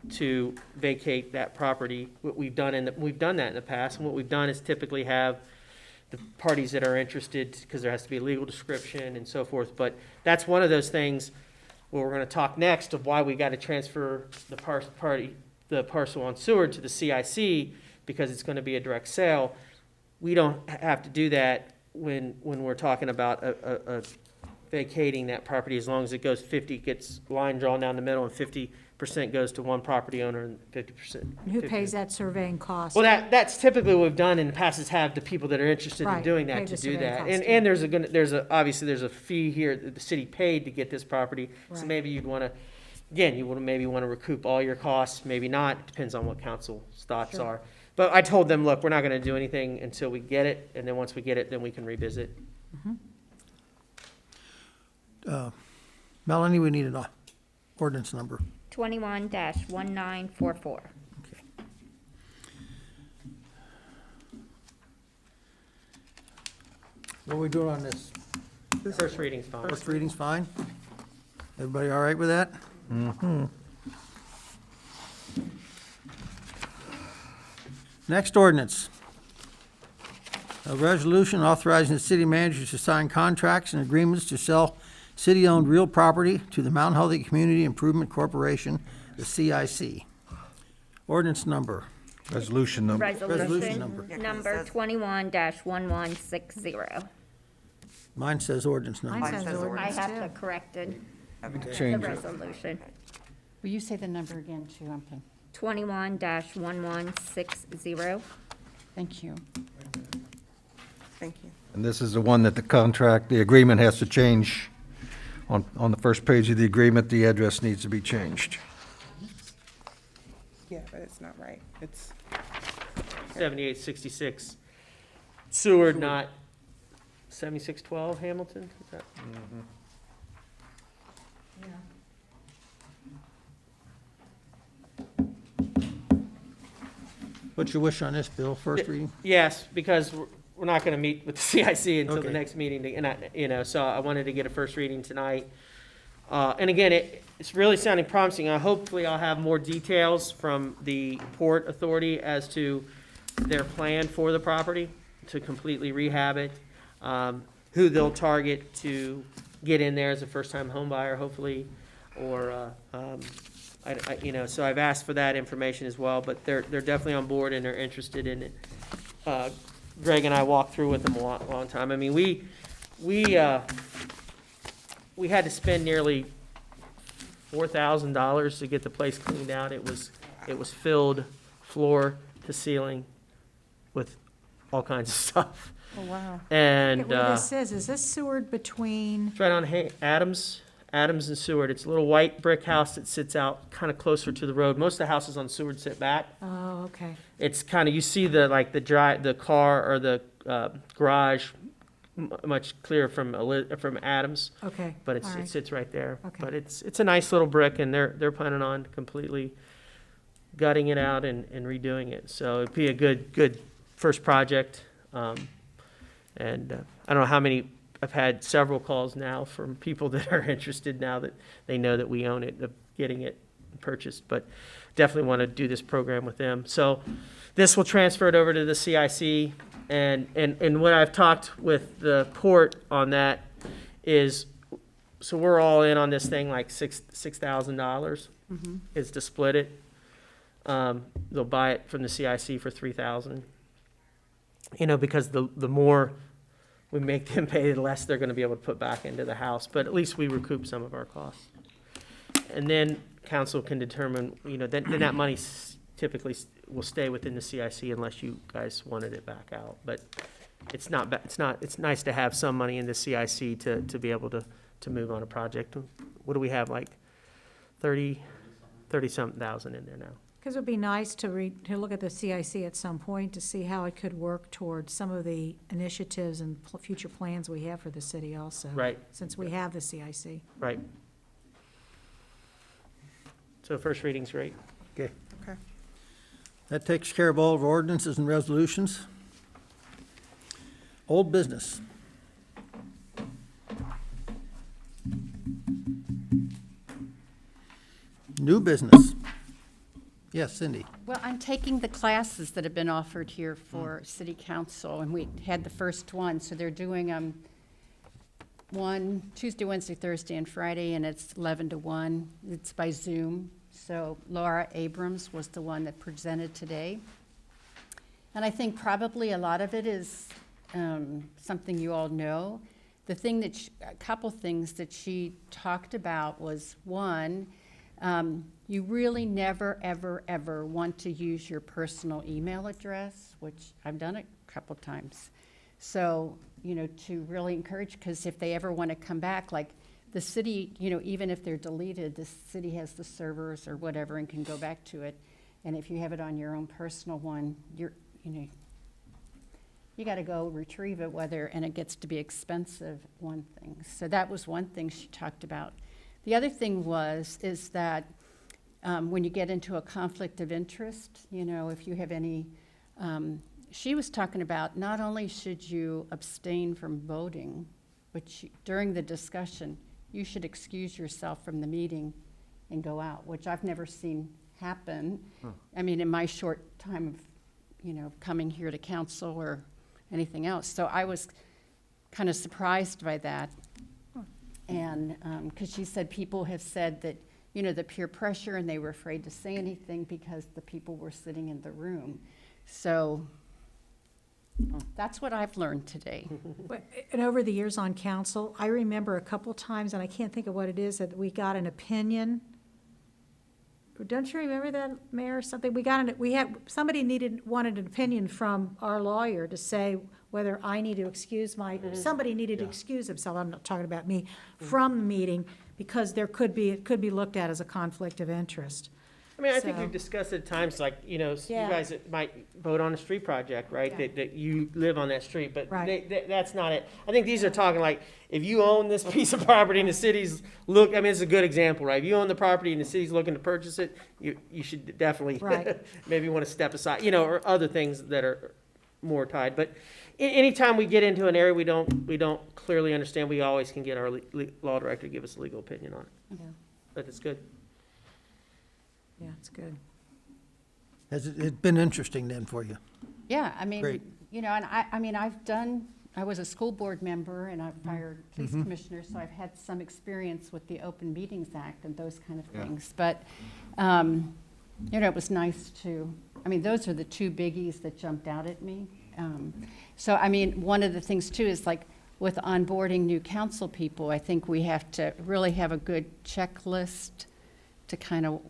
to vacate that property. We've done that in the past, and what we've done is typically have the parties that are interested, because there has to be a legal description and so forth. But that's one of those things where we're gonna talk next of why we gotta transfer the parcel on Seward to the CIC, because it's gonna be a direct sale. We don't have to do that when we're talking about a vacating that property, as long as it goes 50, gets line drawn down the middle, and 50% goes to one property owner and 50%. Who pays that surveying cost? Well, that's typically what we've done in the past, is have the people that are interested in Right, doing pay that the to do surveying that. cost, And there's obviously there's a fee here that the city paid to get this property. So Right. maybe you'd wanna, again, you would maybe wanna recoup all your costs, maybe not, it depends on what council's thoughts Sure. are. But I told them, look, we're not gonna do anything until we get it, and then once we get it, then we can revisit. Melanie, we need an ordinance number. 21-1944. What are we doing on this? First reading's fine. First reading's fine? Everybody all right with that? Next ordinance. A resolution authorizing the city manager to sign contracts and agreements to sell city-owned real property to the Mount Healthy Community Improvement Corporation, the CIC. Ordinance number. Resolution number. Resolution Resolution number. number 21-1160. Mine says ordinance number. Mine says says I ordinance have too. to correct it, the Change it. resolution. Will you say the number again, too? Okay. 21-1160. Thank you. Thank you. And this is the one that the agreement has to change. On the first page of the agreement, the address needs to be changed. Yeah, but it's not right. It's, 7866 Seward, not 7612 Hamilton? Is that? What's your wish on this, Bill? First reading? Yes, because we're not going to meet with the CIC until the Okay. next meeting, so I wanted to get a first reading tonight. And again, it's really sounding promising. Hopefully I'll have more details from the Port Authority as to their plan for the property, to completely rehab it, who they'll target to get in there as a first-time home buyer, hopefully, or, so I've asked for that information as well, but they're definitely on board and they're interested in it. Greg and I walked through with them a long time. I mean, we had to spend nearly $4,000 to get the place cleaned out. It was filled floor to ceiling with all kinds of stuff. Oh, wow. And, Look at what this is this Seward between, it's right on Adams and Seward. It's a little white brick house that sits out kind of closer to the road. Most of the houses on Seward sit back. oh, okay. It's kind of, you see the car or the garage much clearer from Adams, Okay. but all it right. sits right there. Okay. But it's a nice little brick, and they're planning on completely gutting it out and redoing it. So it'd be a good first project. And I don't know how many, I've had several calls now from people that are interested now that they know that we own it, of getting it purchased, but definitely want to do this program with them. So this will transfer it over to the CIC, and what I've talked with the port on that is, so we're all in on this thing, like $6,000 is to split it. They'll buy it from the CIC for $3,000. Because the more we make them pay, the less they're gonna be able to put back into the house, but at least we recoup some of our costs. And then council can determine, then that money typically will stay within the CIC unless you guys wanted it back out. But it's nice to have some money in the CIC to be able to move on a project. What do we have, like 30-something thousand in there now? Because it would be nice to look at the CIC at some point to see how it could work towards some of the initiatives and future plans we have for the city also. Right. Since we have the CIC. Right. So first reading's great. Okay. okay. That takes care of all of our ordinances and resolutions. Old business. New business. Yes, Cindy. Well, I'm taking the classes that have been offered here for city council, and we had the first one, so they're doing one Tuesday, Wednesday, Thursday, and Friday, and it's 11 to 1. It's by Zoom. So Laura Abrams was the one that presented today. And I think probably a lot of it is something you all know. The thing that, a couple things that she talked about was, one, you really never, ever, ever want to use your personal email address, which I've done it a couple times. So, to really encourage, because if they ever want to come back, like the city, even if they're deleted, the city has the servers or whatever and can go back to it. And if you have it on your own personal one, you got to go retrieve it, and it gets to be expensive, one thing. So that was one thing she talked about. The other thing is that when you get into a conflict of interest, if you have any she was talking about not only should you abstain from voting, but during the discussion, you should excuse yourself from the meeting and go out, which I've never seen happen. I mean, in my short time of, coming here to council or anything else. So I was kind of surprised by that. And, because she said people have said that, the peer pressure, and they were afraid to say anything because the people were sitting in the room. So that's what I've learned today. And over the years on council, I remember a couple times, and I can't think of what it is, that we got an opinion. Don't you remember that, Mayor, or something? Somebody wanted an opinion from our lawyer to say whether I need to excuse somebody needed to excuse himself, I'm not talking about me, from the meeting, because it could be looked at as a conflict of interest. I mean, I think So- we've discussed at times, like, you Yeah. guys that might vote on a street project, right? Yeah. That you live on that street, but Right. that's not it. I think these are talking like, if you own this piece of property and the city's it's a good example, right? If you own the property and the city's looking to purchase it, you should definitely Right. maybe want to step aside, or other things that are more tied. But anytime we get into an area we don't clearly understand, we always can get our law director to give us a legal opinion on it. Yeah, But it's good. yeah, it's good. Has it been interesting then for you? Yeah, I mean, Great. and I was a school board member and I've hired police commissioners, so I've had some experience with the Open Meetings Act and those kind of things. But, it was nice those are the two biggies that jumped out at me. So, one of the things too is like with onboarding new council people, I think we have to really have a good checklist to kind of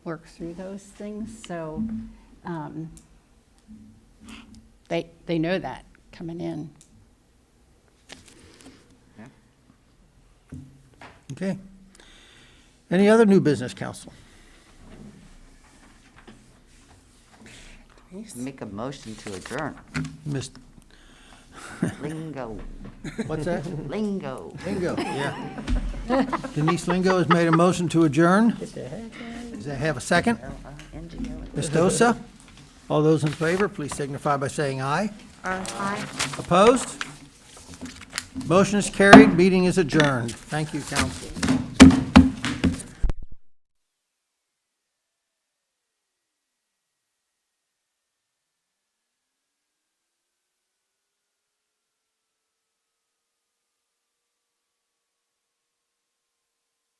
work through those things. So, they know that coming in. Okay. Any other new business, council? Make a motion to adjourn. Miss, Lingo, what's that? lingo. Lingo, yeah. Denise Lingo has made a motion to adjourn. Does that have a second? N-G-O. Ms. Dosa? All those in favor, please signify by saying aye. Aye. Opposed? Motion is carried, meeting is adjourned. Thank you, council.